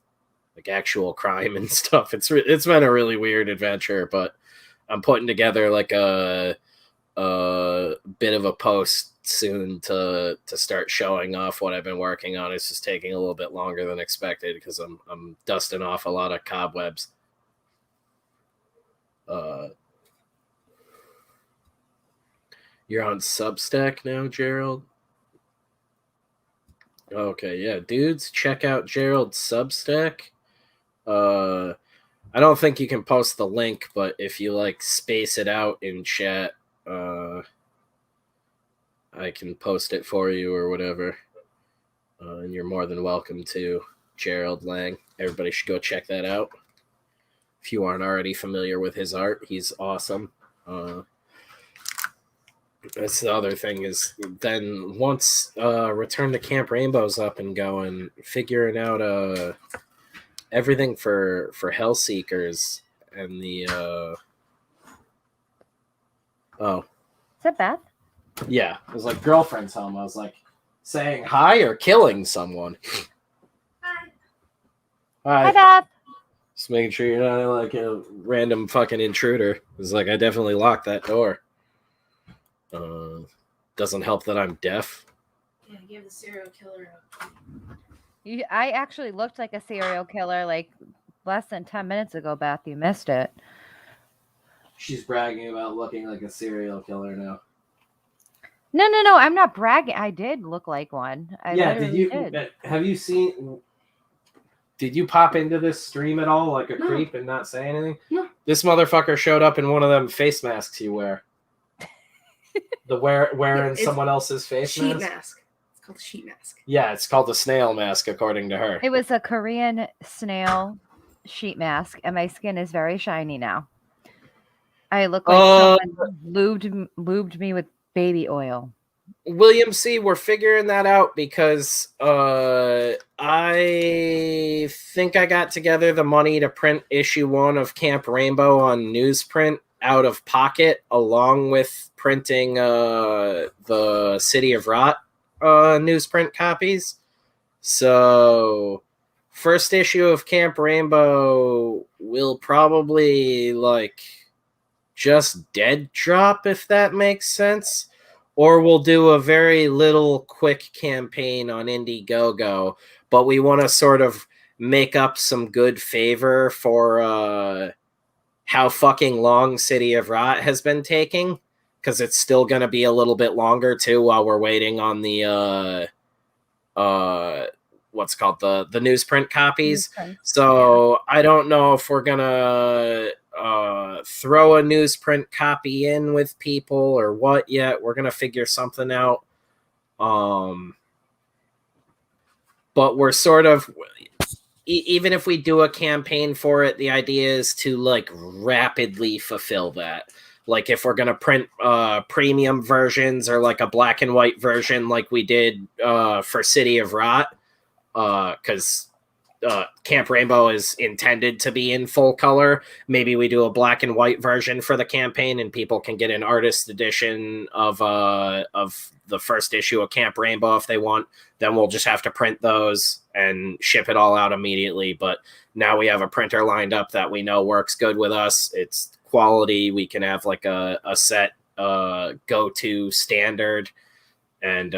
like actual crime and stuff. It's been a really weird adventure, but I'm putting together like a bit of a post soon to start showing off what I've been working on. It's just taking a little bit longer than expected because I'm dusting off a lot of cobwebs. You're on Substack now, Gerald? Okay, yeah, dudes, check out Gerald's Substack. I don't think you can post the link, but if you like space it out in chat, I can post it for you or whatever. And you're more than welcome to. Gerald Lang. Everybody should go check that out. If you aren't already familiar with his art, he's awesome. That's the other thing is then once Return to Camp Rainbow's up and going, figuring out everything for Hellseekers and the Is that Beth? Yeah, it was like girlfriend's home. I was like saying hi or killing someone. Hi. Hi, Beth. Just making sure you're not like a random fucking intruder. It was like I definitely locked that door. Doesn't help that I'm deaf. Yeah, give the serial killer I actually looked like a serial killer like less than 10 minutes ago, Beth. You missed it. She's bragging about looking like a serial killer now. No. I'm not bragging. I did look like one. Did you seen? Did you pop into this stream at all like a creep and not say anything? No. This motherfucker showed up in one of them face masks you wear. Wearing someone else's face sheet mask? mask. It's called a sheet mask. Yeah, it's called a snail mask, according to her. It was a Korean snail sheet mask, and my skin is very shiny now. I look like someone lubed me with baby oil. William C., we're figuring that out because I think I got together the money to print issue 1 of Camp Rainbow on newsprint out of pocket, along with printing the City of Rot newsprint copies. So first issue of Camp Rainbow will probably like just dead drop, if that makes sense. Or we'll do a very little quick campaign on Indiegogo, but we want to sort of make up some good favor for how fucking long City of Rot has been taking, because it's still going to be a little bit longer too while we're waiting on the what's called the newsprint copies. So I don't know if we're gonna throw a newsprint copy in with people or what yet. We're gonna figure something out. But we're sort of, even if we do a campaign for it, the idea is to like rapidly fulfill that. Like if we're gonna print premium versions or like a black and white version like we did for City of Rot, because Camp Rainbow is intended to be in full color. Maybe we do a black and white version for the campaign, and people can get an artist edition of the first issue of Camp Rainbow if they want. Then we'll just have to print those and ship it all out immediately. But now we have a printer lined up that we know works good with us. It's quality. We can have like a set go-to standard, and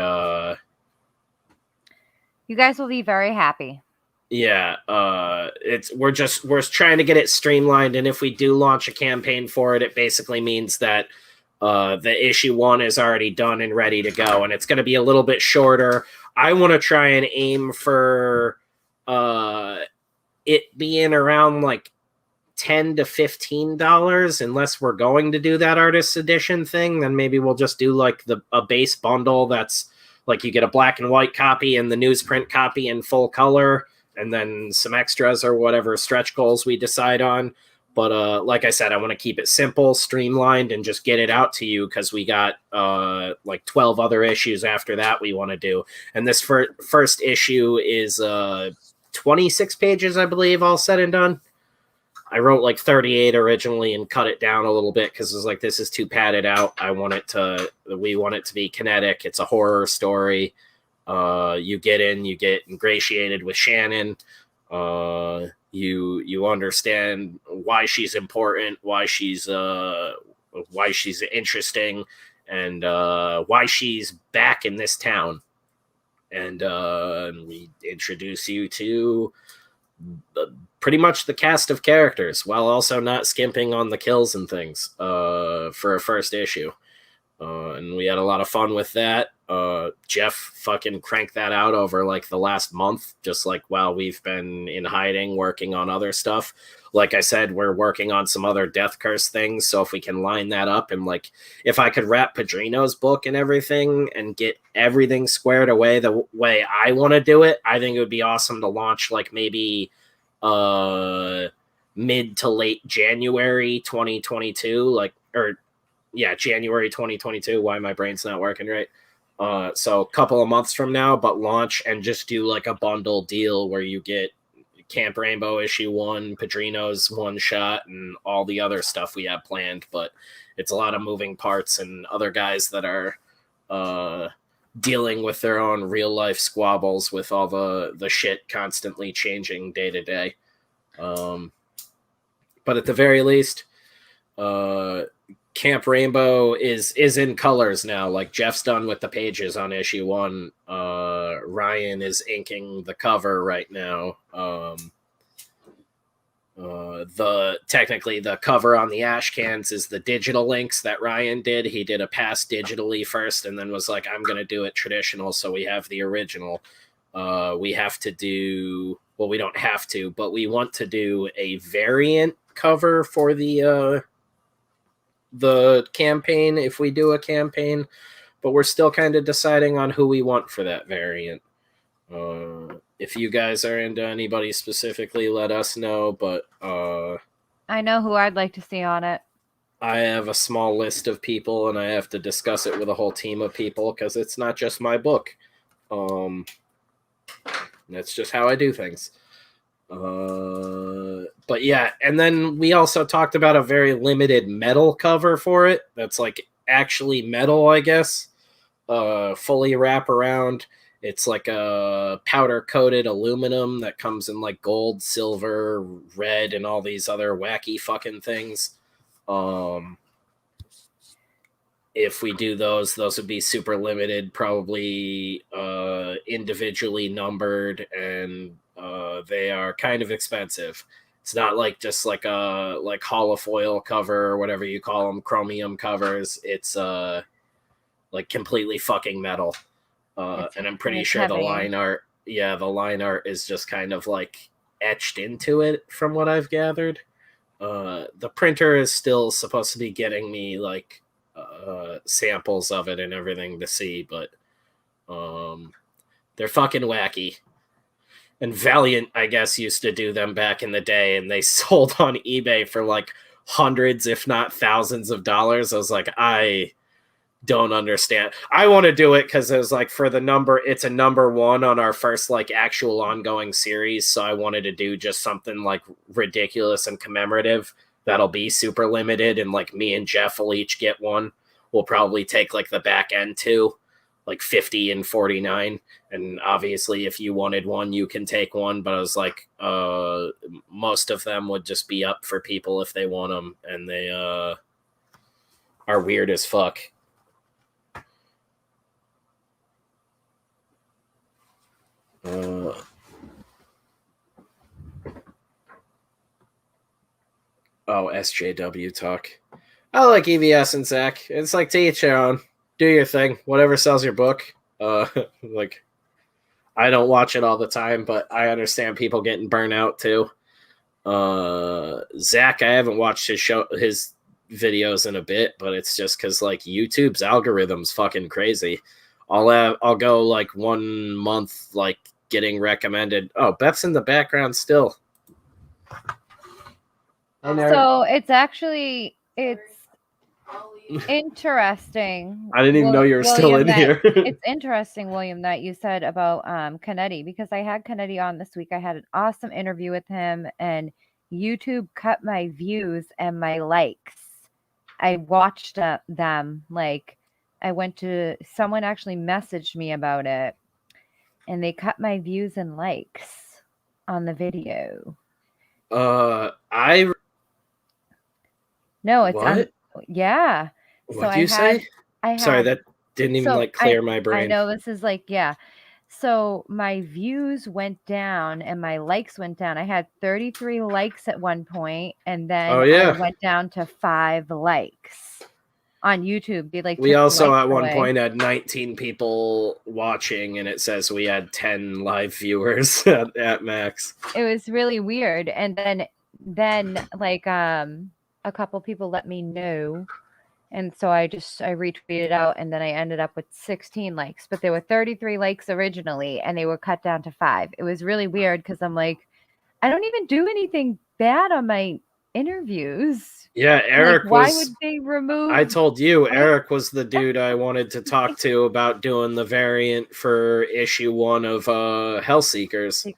you guys will be very happy. Yeah, we're trying to get it streamlined, and if we do launch a campaign for it, it basically means that the issue 1 is already done and ready to go, and it's going to be a little bit shorter. I want to try and aim for it being around like $10 to $15, unless we're going to do that artist edition thing. Then maybe we'll just do like a base bundle that's like you get a black and white copy and the newsprint copy in full color, and then some extras or whatever stretch goals we decide on. But like I said, I want to keep it simple, streamlined, and just get it out to you, because we got like 12 other issues after that we want to do. And this first issue is 26 pages, I believe, all said and done. I wrote like 38 originally and cut it down a little bit because it was like, this is too padded out. We want it to be kinetic. It's a horror story. You get in, you get ingratiated with Shannon. You understand why she's important, why she's interesting, and why she's back in this town. And we introduce you to pretty much the cast of characters, while also not skimping on the kills and things for a first issue. And we had a lot of fun with that. Jeff fucking cranked that out over like the last month, just like while we've been in hiding working on other stuff. Like I said, we're working on some other Death Curse things, so if we can line that up, and like if I could wrap Padrino's book and everything and get everything squared away the way I want to do it, I think it would be awesome to launch like maybe mid to late January 2022, January 2022. Why my brain's not working right. So a couple of months from now, but launch and just do like a bundle deal where you get Camp Rainbow issue 1, Padrino's one shot, and all the other stuff we have planned. But it's a lot of moving parts and other guys that are dealing with their own real life squabbles with all the shit constantly changing day to day. But at the very least, Camp Rainbow is in colors now. Like Jeff's done with the pages on issue 1. Ryan is inking the cover right now. Technically the cover on the ash cans is the digital links that Ryan did. He did a pass digitally first and then was like, I'm going to do it traditional. So we have the original. We have to do, well, we don't have to, but we want to do a variant cover for the campaign if we do a campaign, but we're still kind of deciding on who we want for that variant. If you guys are into anybody specifically, let us know, but I know who I'd like to see on it. I have a small list of people and I have to discuss it with a whole team of people because it's not just my book. That's just how I do things. But yeah, and then we also talked about a very limited metal cover for it that's like actually metal, I guess. Fully wraparound. It's like a powder coated aluminum that comes in like gold, silver, red, and all these other wacky fucking things. If we do those would be super limited, probably individually numbered, and they are kind of expensive. It's not like just like a holofoil cover or whatever you call them, chromium covers. It's like completely fucking metal. And I'm pretty sure heavy. the line art is just kind of like etched into it from what I've gathered. The printer is still supposed to be getting me like samples of it and everything to see, but they're fucking wacky. And Valiant, I guess, used to do them back in the day, and they sold on eBay for like hundreds, if not thousands of dollars. I was like, I don't understand. I want to do it because it was like for the number, it's a number 1 on our first like actual ongoing series. So I wanted to do just something like ridiculous and commemorative that'll be super limited, and like me and Jeff will each get one. We'll probably take like the back end too, like 50 and 49. And obviously if you wanted one, you can take one. But I was like, most of them would just be up for people if they want them, and they are weird as fuck. SJW talk. I like EVS and Zach. It's like to each their own. Do your thing. Whatever sells your book. Like, I don't watch it all the time, but I understand people getting burnt out too. Zach, I haven't watched his videos in a bit, but it's just because like YouTube's algorithm's fucking crazy. I'll go like 1 month like getting recommended. Oh, Beth's in the background still. So it's interesting. I didn't even know you were still in here. It's interesting, William, that you said about Canetti, because I had Canetti on this week. I had an awesome interview with him, and YouTube cut my views and my likes. I watched them. Like, someone actually messaged me about it, and they cut my views and likes on the video. No, it's what? Yeah. What do you say? Sorry, that didn't even clear my brain. I know this is So my views went down and my likes went down. I had 33 likes at one point, and then I went down to 5 likes on YouTube. We also at one point had 19 people watching, and it says we had 10 live viewers at max. It was really weird. And then a couple people let me know, and so I retweeted out, and then I ended up with 16 likes, but there were 33 likes originally, and they were cut down to 5. It was really weird because I'm like, I don't even do anything bad on my interviews. Yeah, Eric why would they remove? I told you, Eric was the dude I wanted to talk to about doing the variant for issue 1 of Hellseekers.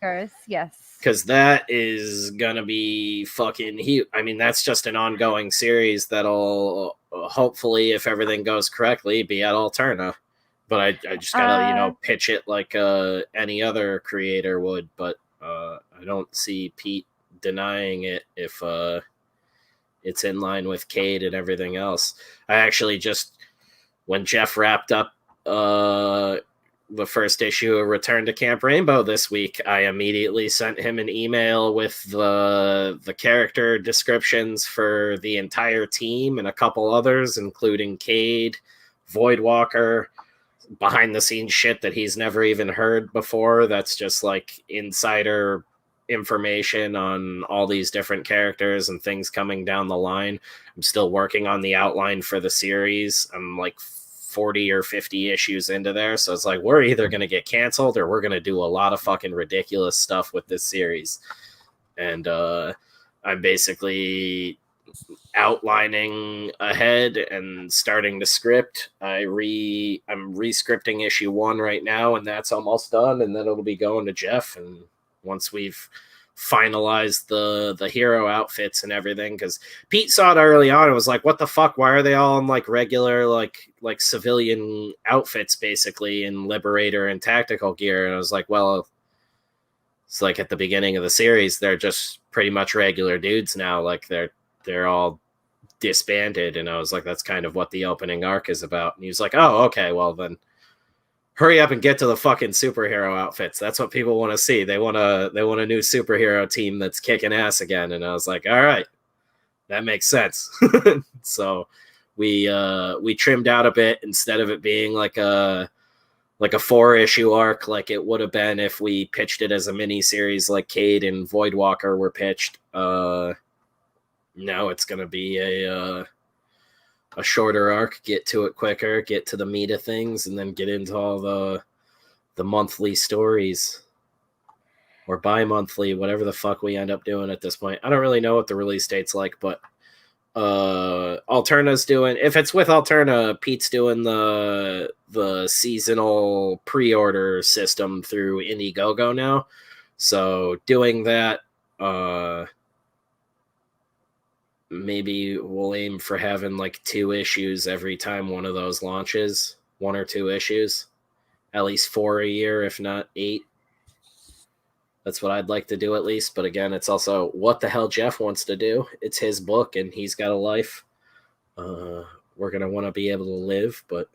Yes. Because that is gonna be fucking huge. I mean, that's just an ongoing series that'll hopefully, if everything goes correctly, be at Alterna. But I just gotta pitch it like any other creator would. But I don't see Pete denying it if it's in line with Cade and everything else. I actually just, when Jeff wrapped up the first issue of Return to Camp Rainbow this week, I immediately sent him an email with the character descriptions for the entire team and a couple others, including Cade, Voidwalker, behind the scenes shit that he's never even heard before. That's just like insider information on all these different characters and things coming down the line. I'm still working on the outline for the series. I'm like 40 or 50 issues into there, so it's like we're either going to get canceled or we're going to do a lot of fucking ridiculous stuff with this series. And I'm basically outlining ahead and starting the script. I'm re-scripting issue 1 right now, and that's almost done, and then it'll be going to Jeff. And once we've finalized the hero outfits and everything, because Pete saw it early on and was like, what the fuck, why are they all in like regular like civilian outfits basically in Liberator and tactical gear? And I was like, well, it's like at the beginning of the series they're just pretty much regular dudes now, like they're all disbanded. And I was like, that's kind of what the opening arc is about. And he was like, oh, okay, well then hurry up and get to the fucking superhero outfits. That's what people want to see. They want a new superhero team that's kicking ass again. And I was like, all right, that makes sense. So we trimmed out a bit, instead of it being like a 4-issue arc like it would have been if we pitched it as a mini series like Cade and Voidwalker were pitched. Now it's going to be a shorter arc, get to it quicker, get to the meat of things, and then get into all the monthly stories or bi-monthly, whatever the fuck we end up doing at this point. I don't really know what the release date's like, but Alterna's doing, if it's with Alterna, Pete's doing the seasonal pre-order system through Indiegogo now. So doing that, maybe we'll aim for having like 2 issues every time one of those launches, 1 or 2 issues, at least 4 a year, if not 8. That's what I'd like to do at least. But again, it's also what the hell Jeff wants to do. It's his book and he's got a life. We're going to want to be able to live, but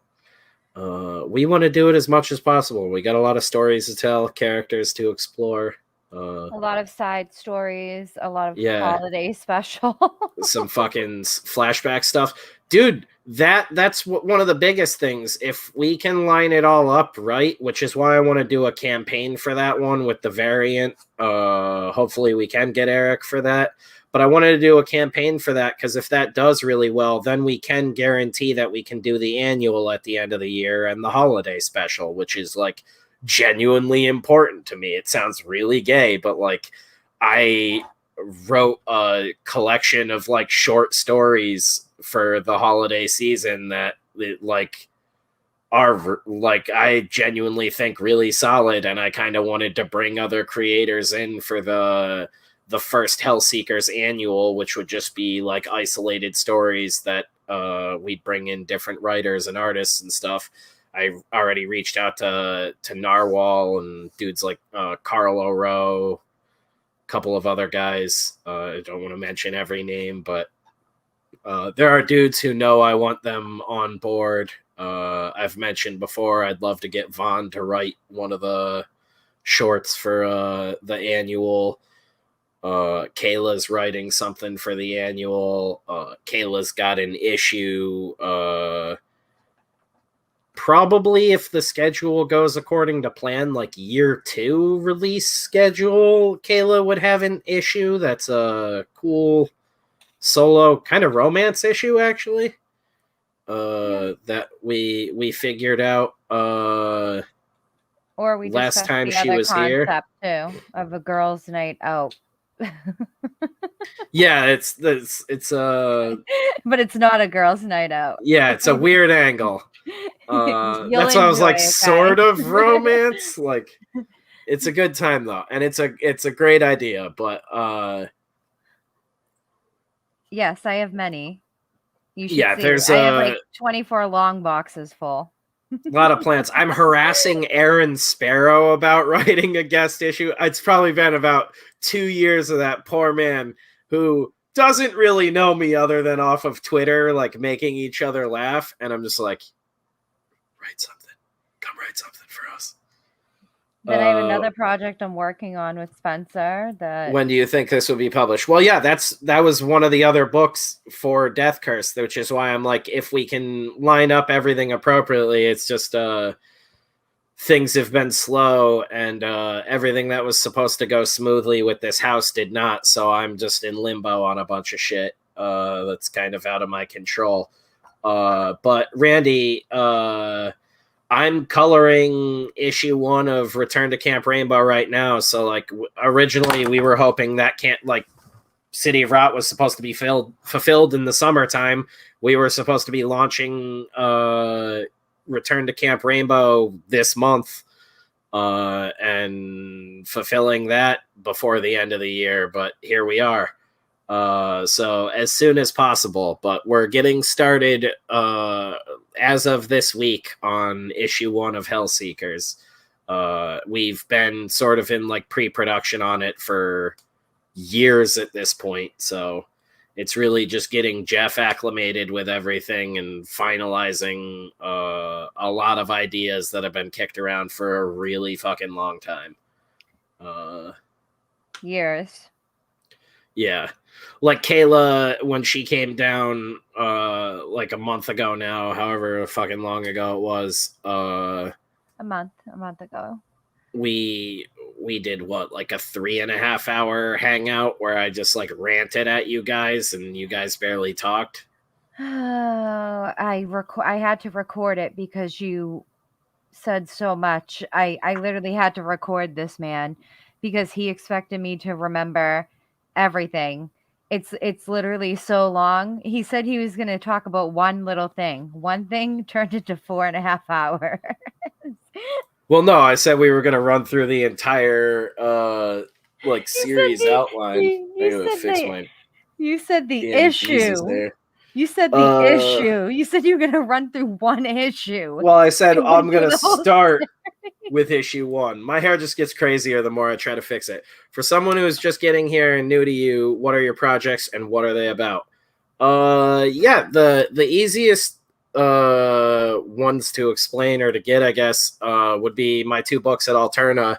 we want to do it as much as possible. We got a lot of stories to tell, characters to explore. A lot of side stories, a lot of Yeah. holiday special. Some fucking flashback stuff. Dude, that's one of the biggest things. If we can line it all up right, which is why I want to do a campaign for that one with the variant. Hopefully we can get Eric for that. But I wanted to do a campaign for that because if that does really well, then we can guarantee that we can do the annual at the end of the year and the holiday special, which is like genuinely important to me. It sounds really gay, but like I wrote a collection of like short stories for the holiday season that like are like I genuinely think really solid, and I kind of wanted to bring other creators in for the first Hellseekers annual, which would just be like isolated stories that we'd bring in different writers and artists and stuff. I already reached out to Narwhal and dudes like Carlo Rowe, a couple of other guys. I don't want to mention every name, but there are dudes who know I want them on board. I've mentioned before I'd love to get Vaughn to write one of the shorts for the annual. Kayla's writing something for the annual. Kayla's got an issue. Probably if the schedule goes according to plan, like year 2 release schedule, Kayla would have an issue. That's a cool solo kind of romance issue, actually. That we figured out. Or we last time the she other was here too, of a girls' night out. Yeah, it's but it's not a girls' night out. Yeah, it's a weird angle. That's why I was like, okay? Sort of romance. Like, it's a good time though, and it's a great idea. But yes, I have many. You should see. There's I have like 24 long boxes full. A lot of plans. I'm harassing Aaron Sparrow about writing a guest issue. It's probably been about 2 years of that poor man who doesn't really know me other than off of Twitter, like making each other laugh. And I'm just like, write something. Come write something for us. Then I have another project I'm working on with Spencer. When do you think this will be published? Well, yeah, that was one of the other books for Death Curse, which is why I'm like, if we can line up everything appropriately, it's just things have been slow, and everything that was supposed to go smoothly with this house did not. So I'm just in limbo on a bunch of shit that's kind of out of my control. But Randy, I'm coloring issue 1 of Return to Camp Rainbow right now. So like originally we were hoping that City of Rot was supposed to be fulfilled in the summertime. We were supposed to be launching Return to Camp Rainbow this month and fulfilling that before the end of the year. But here we are. So as soon as possible, but we're getting started as of this week on issue 1 of Hellseekers. We've been sort of in like pre-production on it for years at this point, so it's really just getting Jeff acclimated with everything and finalizing a lot of ideas that have been kicked around for a really fucking long time. Years. Yeah. Like Kayla, when she came down like a month ago now, however fucking long ago it was. A month ago. We did what, like a 3.5 hour hangout where I just like ranted at you guys and you guys barely talked. Oh, I had to record it because you said so much. I literally had to record this man because he expected me to remember everything. It's literally so long. He said he was going to talk about one little thing. One thing turned into 4.5 hours. Well, no, I said we were going to run through the entire series outline. You said the damn Jesus issue. there. You said the issue. You said you were going to run through one issue. Well, I said I'm going to start with issue 1. My hair just gets crazier the more I try to fix it. For someone who is just getting here and new to you, what are your projects and what are they about? The easiest ones to explain or to get, I guess, would be my 2 books at Alterna,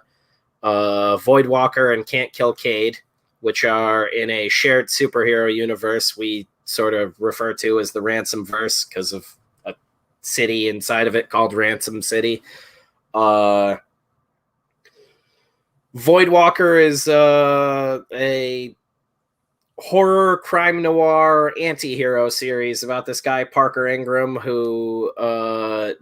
Voidwalker and Can't Kill Cade, which are in a shared superhero universe we sort of refer to as the Ransom verse because of a city inside of it called Ransom City. Voidwalker is a horror crime noir anti-hero series about this guy Parker Ingram who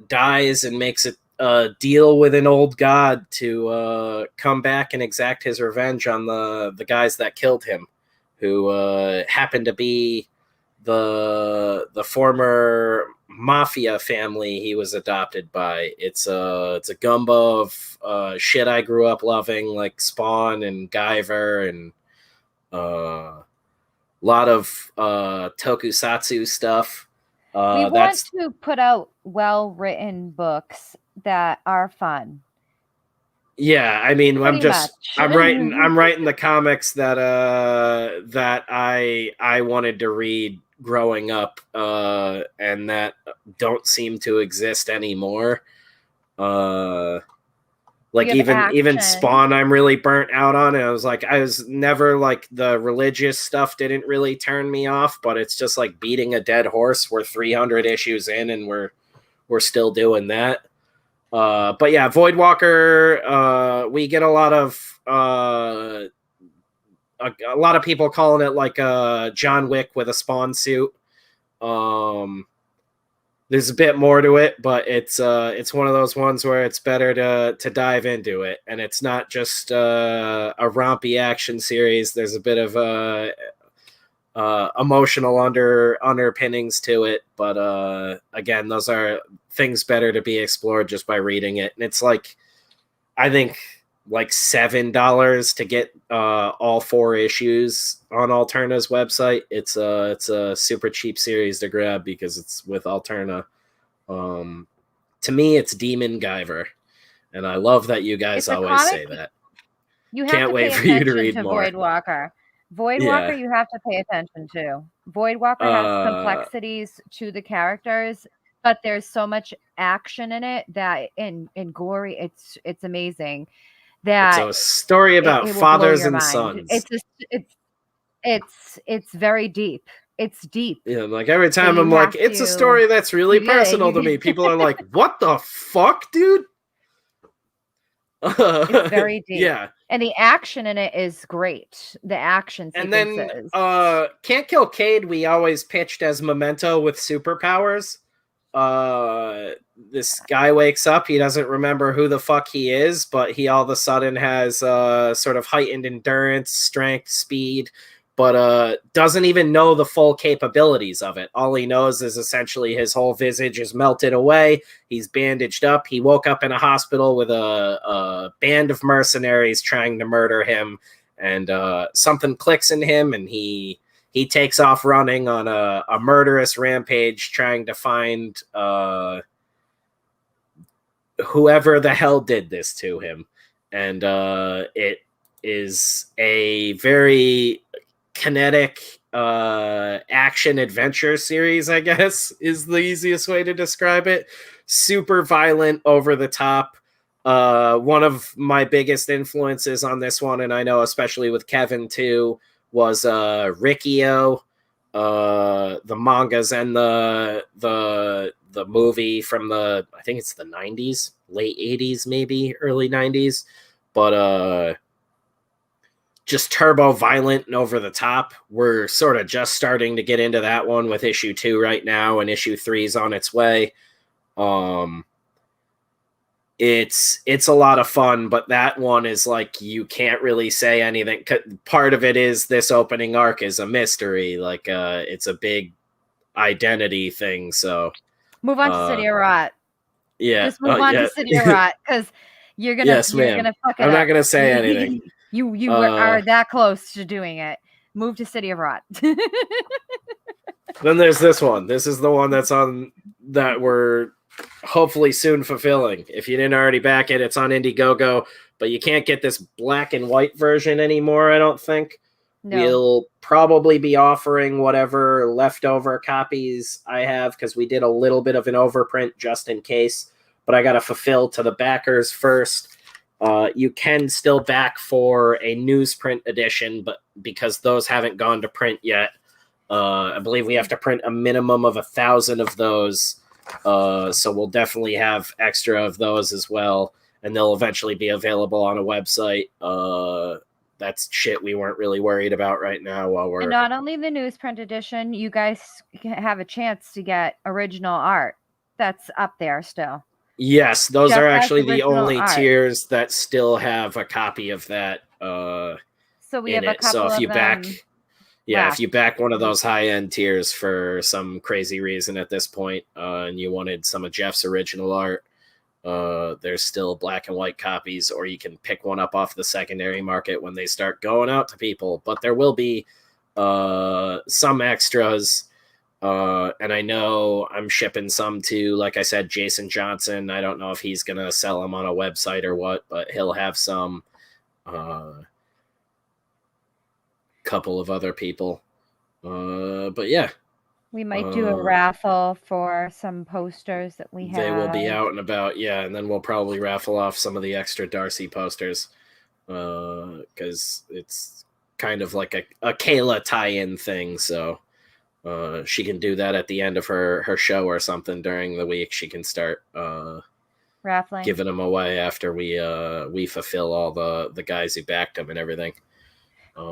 dies and makes a deal with an old god to come back and exact his revenge on the guys that killed him, who happened to be the former mafia family he was adopted by. It's a gumbo of shit I grew up loving, like Spawn and Guyver and a lot of tokusatsu stuff. We want to put out well-written books that are fun. Yeah, I mean, Pretty I'm writing the comics that I wanted to read growing up, and that don't seem to exist anymore. Even Spawn, I'm really burnt out on. And I was never like, the religious stuff didn't really turn me off, but it's just like beating a dead horse. We're 300 issues in, and we're still doing that. But yeah, Voidwalker, we get a lot of people calling it like John Wick with a Spawn suit. There's a bit more to it, but it's one of those ones where it's better to dive into it, and it's not just a rompy action series. There's a bit of emotional underpinnings to it, but again, those are things better to be explored just by reading it. And it's like, I think like $7 to get all 4 issues on Alterna's website. It's a super cheap series to grab because it's with Alterna. To me, it's Demon Guyver, and I love that you guys always say that. You have Can't to wait pay for you to attention read to more. Voidwalker. Yeah. You have to pay attention to. Voidwalker has complexities to the characters, but there's so much action in it that in gory, it's amazing. That it's a story about it fathers and sons. It's very deep. It's deep. Yeah, like every time I'm like, it's a story that's really personal to me. People are like, what the fuck, dude? It's very deep. Yeah. And the action in it is great. The action sequences. And then Can't Kill Cade, we always pitched as Memento with superpowers. This guy wakes up, he doesn't remember who the fuck he is, but he all of a sudden has sort of heightened endurance, strength, speed, but doesn't even know the full capabilities of it. All he knows is essentially his whole visage is melted away. He's bandaged up. He woke up in a hospital with a band of mercenaries trying to murder him, and something clicks in him, and he takes off running on a murderous rampage trying to find whoever the hell did this to him. And it is a very kinetic action adventure series, I guess, is the easiest way to describe it. Super violent, over the top. One of my biggest influences on this one, and I know especially with Kevin too, was Rikio, the mangas and the movie from I think it's the 90s, late 80s, maybe early 90s, but just turbo violent and over the top. We're sort of just starting to get into that one with issue 2 right now, and issue 3 is on its way. it's a lot of fun, but that one is like you can't really say anything. Part of it is this opening arc is a mystery, like it's a big identity thing. So Move on to City of Rot. Yeah, Just move on to City of Rot, because you're gonna Yes, you're ma'am. gonna fuck it I'm up. not gonna say anything. You are that close to doing it. Move to City of Rot. Then there's this one. This is the one that's on that we're hopefully soon fulfilling. If you didn't already back it, it's on Indiegogo, but you can't get this black and white version anymore, I don't think. No. We'll probably be offering whatever leftover copies I have, because we did a little bit of an overprint just in case, but I got to fulfill to the backers first. You can still back for a newsprint edition, but because those haven't gone to print yet, I believe we have to print a minimum of 1,000 of those. So we'll definitely have extra of those as well, and they'll eventually be available on a website. That's shit we weren't really worried about right now while we're... And not only the newsprint edition, you guys have a chance to get original art that's up there still. Yes, those Jeff are has actually the original only art. tiers that still have a copy of that So we in have a it. So couple if you of back... them Yeah, left. if you back one of those high-end tiers for some crazy reason at this point, and you wanted some of Jeff's original art, there's still black and white copies, or you can pick one up off the secondary market when they start going out to people. But there will be some extras, and I know I'm shipping some to, like I said, Jason Johnson. I don't know if he's going to sell them on a website or what, but he'll have some. Couple of other people, but yeah, We might do a raffle for some posters that we have. They will be out and about, yeah, and then we'll probably raffle off some of the extra Darcy posters, because it's kind of like a Kayla tie-in thing, so she can do that at the end of her show or something during the week. She can start raffling, giving them away after we fulfill all the guys who backed them and everything.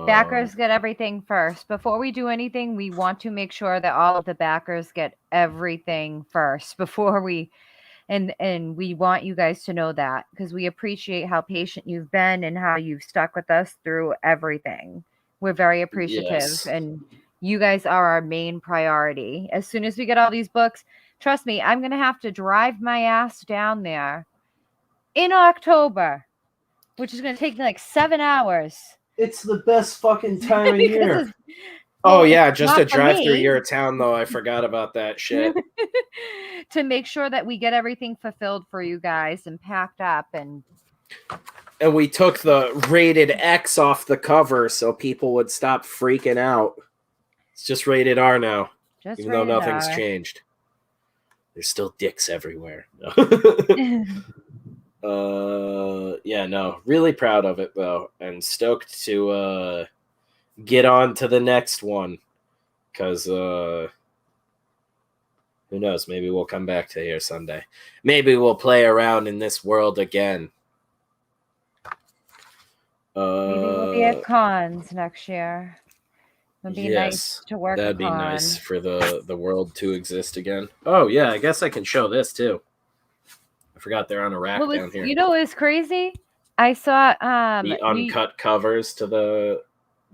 Backers get everything first. Before we do anything, we want to make sure that all of the backers get everything first before we, and we want you guys to know that, because we appreciate how patient you've been and how you've stuck with us through everything. We're very appreciative, Yes. and you guys are our main priority. As soon as we get all these books, trust me, I'm going to have to drive my ass down there in October, which is going to take me like 7 hours. It's the best fucking time of year. Well, oh yeah, just to not for drive through me. your town though. I forgot about that shit. To make sure that we get everything fulfilled for you guys and packed up, and we took the rated X off the cover so people would stop freaking out. It's just rated R now, just even though rated nothing's R. changed. There's still dicks everywhere. Yeah, no, really proud of it though, and stoked to get on to the next one, because who knows, maybe we'll come back to here someday. Maybe we'll play around in this world again. Maybe we'll be at cons next year. It'd be nice to work. That'd be nice for the world to exist again. Oh yeah, I guess I can show this too. I forgot they're on a rack down here. You know what's crazy? I saw the uncut covers to the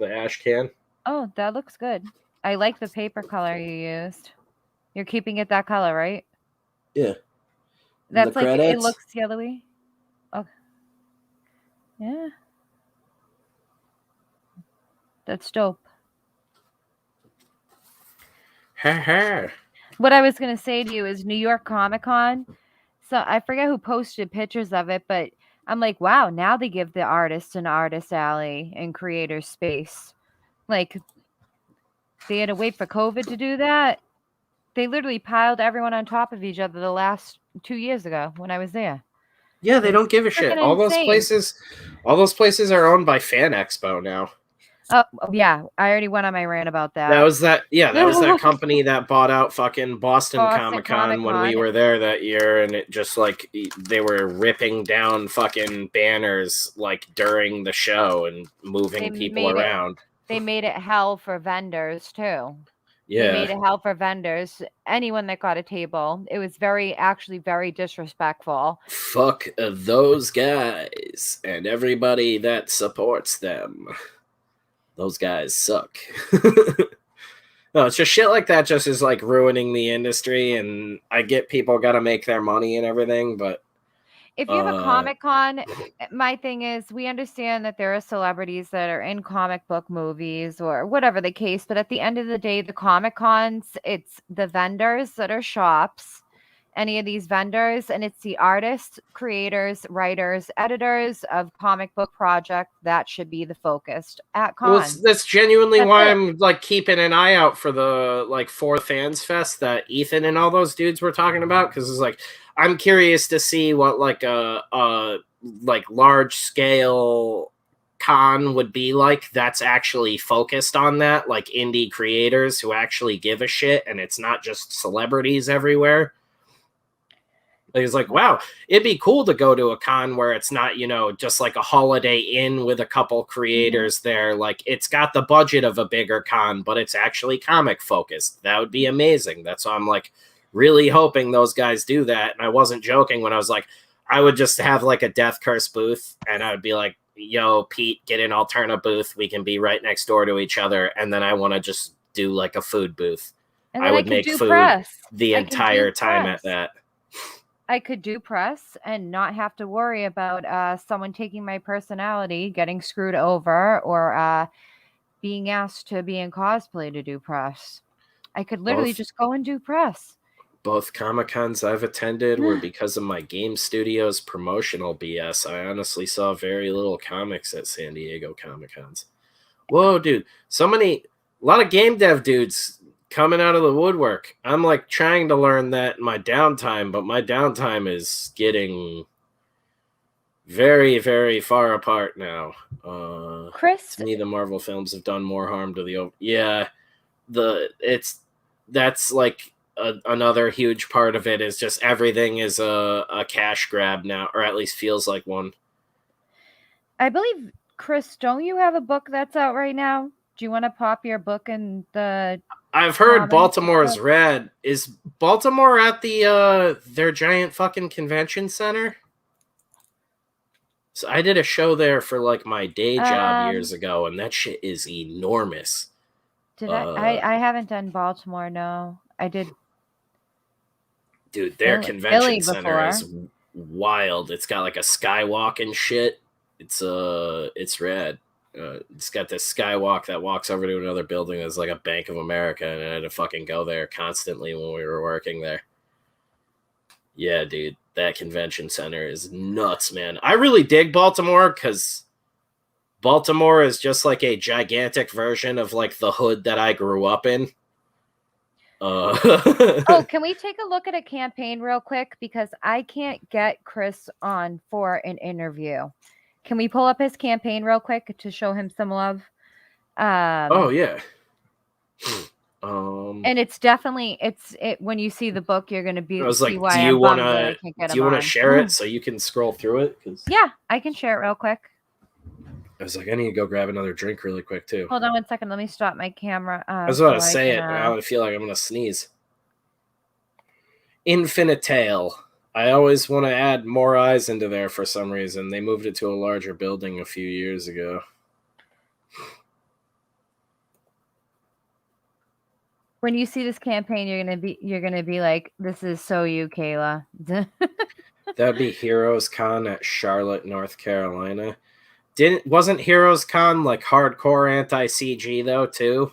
ash can. Oh, that looks good. I like the paper color you used. You're keeping it that color, right? Yeah. That's like credits, it looks yellowy. Oh. Yeah. That's dope. What I was going to say to you is New York Comic Con. So I forget who posted pictures of it, but I'm like, wow, now they give the artists an artist alley and creators space. Like, they had to wait for COVID to do that. They literally piled everyone on top of each other the last 2 years ago when I was there. Yeah, they don't give a shit. All those places are owned by Fan Expo now. Oh yeah, I already went on my rant about that. That was that company that bought out fucking Boston Comic Con when we were there that year, and it just like they were ripping down fucking banners like during the show and moving people around. They made it hell for vendors too. They made Yeah. it hell for vendors. Anyone that got a table. It was actually very disrespectful. Fuck those guys and everybody that supports them. Those guys suck. No, it's just shit like that just is like ruining the industry, and I get people gotta make their money and everything, but If you have a Comic-Con, my thing is we understand that there are celebrities that are in comic book movies or whatever the case, but at the end of the day, the Comic-Cons, it's the vendors that are shops, any of these vendors, and it's the artists, creators, writers, editors of comic book project that should be the focus at well, cons. that's genuinely That's why it. I'm like keeping an eye out for the like 4th Fans Fest that Ethan and all those dudes were talking about, because it's like I'm curious to see what like a like large scale con would be like that's actually focused on that, like indie creators who actually give a shit, and it's not just celebrities everywhere. It's like, wow, it'd be cool to go to a con where it's not, you know, just like a Holiday Inn with a couple creators there. Like, it's got the budget of a bigger con, but it's actually comic focused. That would be amazing. That's why I'm like really hoping those guys do that. And I wasn't joking when I was like, I would just have like a Death Curse booth, and I would be like, yo, Pete, get an Alterna booth. We can be right next door to each other. And then I want to just do like a food booth. And I then would could make do food press. the I can do entire time press. at that. I could do press and not have to worry about someone taking my personality, getting screwed over, or being asked to be in cosplay to do press. I could literally just go and do press. Both Comic-Cons I've attended were because of my game studio's promotional BS. I honestly saw very little comics at San Diego Comic-Cons. Whoa, dude. A lot of game dev dudes coming out of the woodwork. I'm like trying to learn that in my downtime, but my downtime is getting very, very far apart now. Chris, To me, the Marvel films have done more harm to the that's like another huge part of it is just everything is a cash grab now, or at least feels like one. I believe, Chris, don't you have a book that's out right now? Do you want to pop your book in the... I've heard comments Baltimore and is stuff? rad. Is Baltimore at the their giant fucking convention center? So I did a show there for like my day job years ago, and that shit is enormous. Did I haven't done Baltimore, no. I did. Dude, their Philly convention center before. is wild. It's got like a skywalk and shit. It's rad. It's got this skywalk that walks over to another building that's like a Bank of America, and I had to fucking go there constantly when we were working there. Yeah, dude, that convention center is nuts, man. I really dig Baltimore because Baltimore is just like a gigantic version of like the hood that I grew up in. Oh, can we take a look at a campaign real quick? Because I can't get Chris on for an interview. Can we pull up his campaign real quick to show him some love? Oh yeah. And it's definitely when you see the book, you're gonna be. I was like, why do you want to share it so you can scroll through it? Yeah, I can share it real quick. I was like, I need to go grab another drink really quick too. Hold on 1 second. Let me stop my camera. I was about to say it, but I feel like I'm gonna sneeze. Infinite Tale. I always want to add more eyes into there for some reason. They moved it to a larger building a few years ago. When you see this campaign, you're gonna be like, "This is so you, Kayla." That'd be Heroes Con at Charlotte, North Carolina. Wasn't Heroes Con like hardcore anti-CG though too?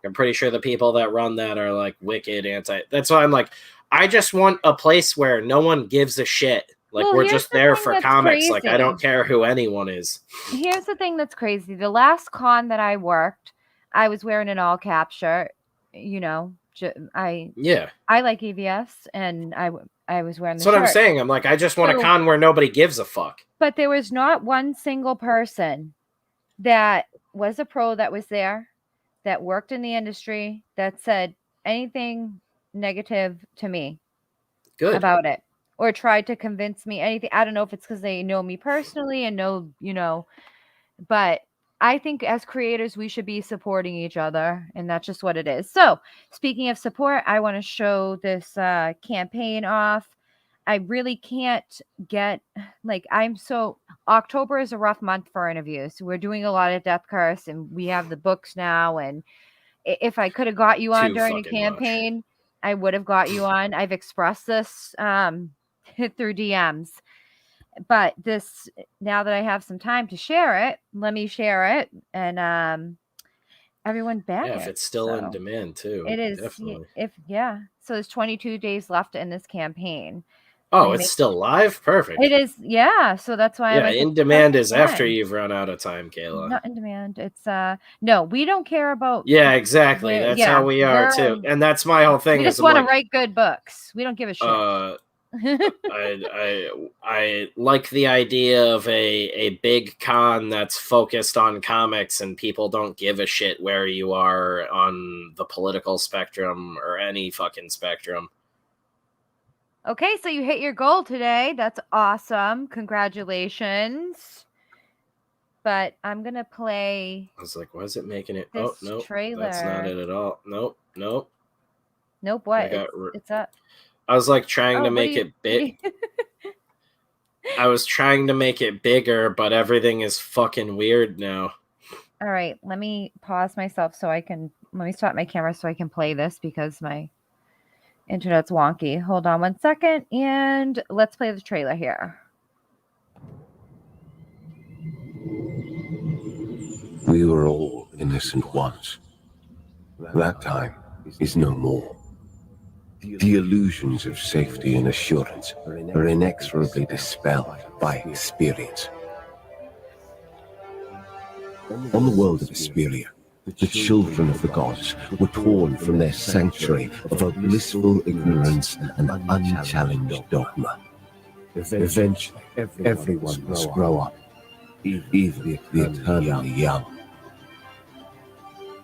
I'm pretty sure the people that run that are like wicked anti. That's why I'm like, I just want a place where no one gives a shit. Like, we're just there for comics. Like, I don't care who anyone is. Here's the thing that's crazy. The last con that I worked, I was wearing an all cap shirt. You know, I like EVS, and I was wearing the That's what shirt. I'm saying. I'm like, I just want a con where nobody gives a fuck. But there was not one single person that was a pro that was there, that worked in the industry, that said anything negative to me about it, or tried to convince me anything. I don't know if it's because they know me personally and know, but I think as creators, we should be supporting each other, and that's just what it is. So, speaking of support, I want to show this campaign off. I really can't get, like, October is a rough month for interviews. We're doing a lot of Death Curse, and we have the books now. And if I could have got you on Too during the fucking much. campaign, I would have got you on. I've expressed this through DMs. But this, now that I have some time to share it, let me share it, and everyone back Yeah, it. if it's still in So demand too. it is. Definitely. So there's 22 days left in this campaign. Oh, it's still live? Perfect. It is, yeah. So that's why Yeah, I'm like, in demand is after you've run out of time, Kayla. Not in demand. It's no, we don't care about. Yeah, exactly. That's how we are too. And that's my whole thing. We just want to write good books. We don't give a shit. I like the idea of a big con that's focused on comics and people don't give a shit where you are on the political spectrum or any fucking spectrum. Okay, so you hit your goal today. That's awesome. Congratulations. But I'm going to play. I was like, why is it making it? This Oh, no, trailer. that's not it at all. Nope. Nope, what? It's up. I was like trying to make it big. I was trying to make it bigger, but everything is fucking weird now. All right, let me pause myself so I can. Let me start my camera so I can play this because my internet's wonky. Hold on 1 second, and let's play the trailer here. We were all innocent once. That time is no more. The illusions of safety and assurance are inexorably dispelled by experience. On the world of Asperia, the children of the gods were torn from their sanctuary of a blissful ignorance and unchallenged dogma. Eventually, everyone must grow up, even the eternally young.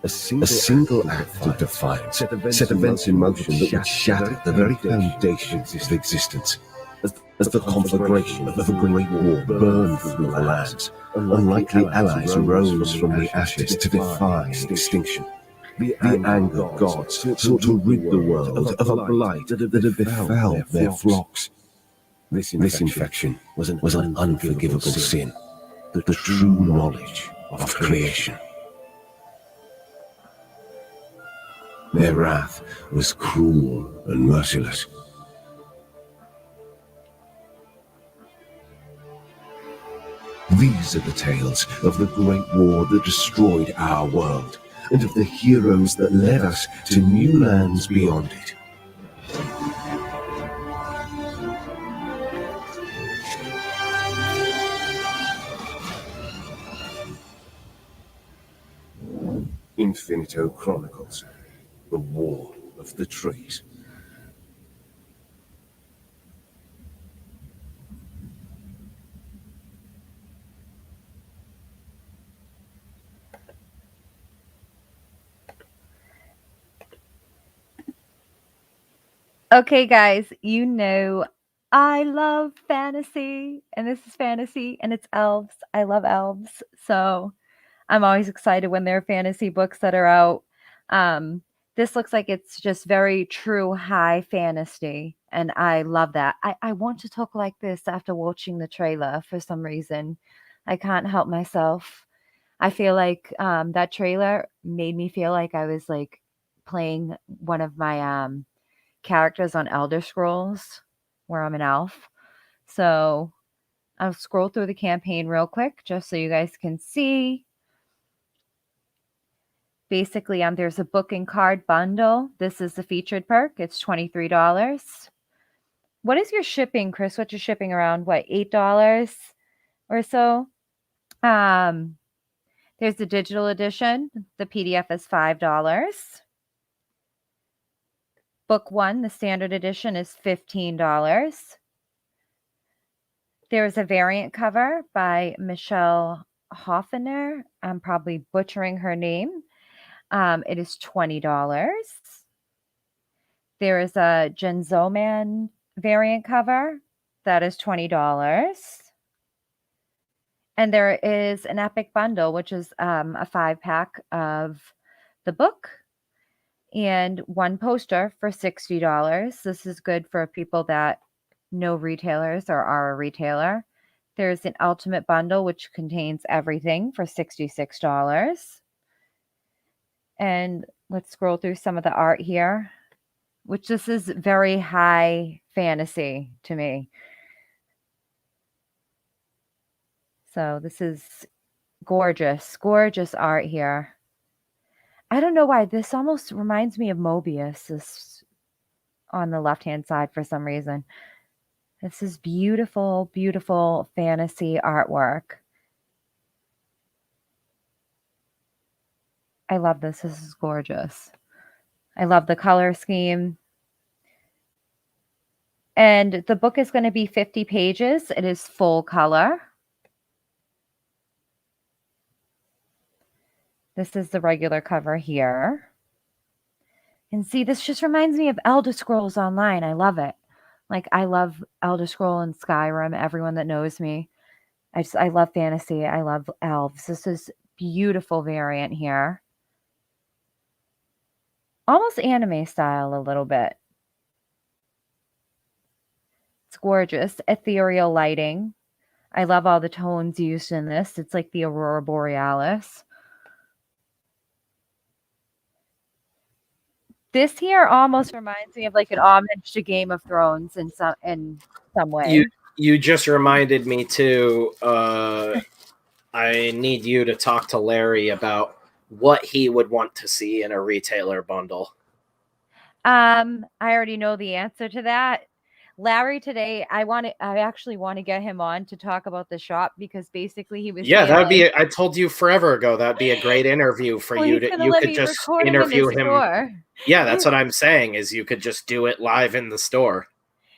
A single act of defiance set events in motion that would shatter the very foundations of existence. As the conflagration of a great war burned through the lands, unlikely allies arose from the ashes to defy extinction. The anger of gods sought to rid the world of a blight that had befell their flocks. This infection was an unforgivable sin, the true knowledge of creation. Their wrath was cruel and merciless. These are the tales of the great war that destroyed our world, and of the heroes that led us to new lands beyond it. Infinito Chronicles, the War of the Trees. Okay, guys, you know I love fantasy, and this is fantasy, and it's elves. I love elves, so I'm always excited when there are fantasy books that are out. This looks like it's just very true high fantasy, and I love that. I want to talk like this after watching the trailer for some reason. I can't help myself. I feel like that trailer made me feel like I was like playing one of my characters on Elder Scrolls, where I'm an elf. So I'll scroll through the campaign real quick just so you guys can see. Basically, there's a book and card bundle. This is the featured perk. It's $23. What is your shipping, Chris? What's your shipping around? What, $8 or so? There's the digital edition. The PDF is $5. Book 1, the standard edition, is $15. There is a variant cover by Michelle Hoffner. I'm probably butchering her name. It is $20. There is a Genzoman variant cover. That is $20. And there is an epic bundle, which is a 5-pack of the book and one poster for $60. This is good for people that know retailers or are a retailer. There's an ultimate bundle, which contains everything for $66. And let's scroll through some of the art here, which this is very high fantasy to me. So this is gorgeous, gorgeous art here. I don't know why this almost reminds me of Mobius, this on the left-hand side for some reason. This is beautiful, beautiful fantasy artwork. I love this. This is gorgeous. I love the color scheme. And the book is going to be 50 pages. It is full color. This is the regular cover here. And see, this just reminds me of Elder Scrolls Online. I love it. Like, I love Elder Scroll and Skyrim. Everyone that knows me. I love fantasy. I love elves. This is beautiful variant here. Almost anime style a little bit. It's gorgeous. Ethereal lighting. I love all the tones used in this. It's like the Aurora Borealis. This here almost reminds me of like an homage to Game of Thrones in some way. You just reminded me too. I need you to talk to Larry about what he would want to see in a retailer bundle. I already know the answer to that. Larry today, I actually want to get him on to talk about the shop because basically he was that'd be. I told you forever ago that'd be a great interview for you to. You could just interview him. Yeah, that's what I'm saying. Is you could just do it live in the store.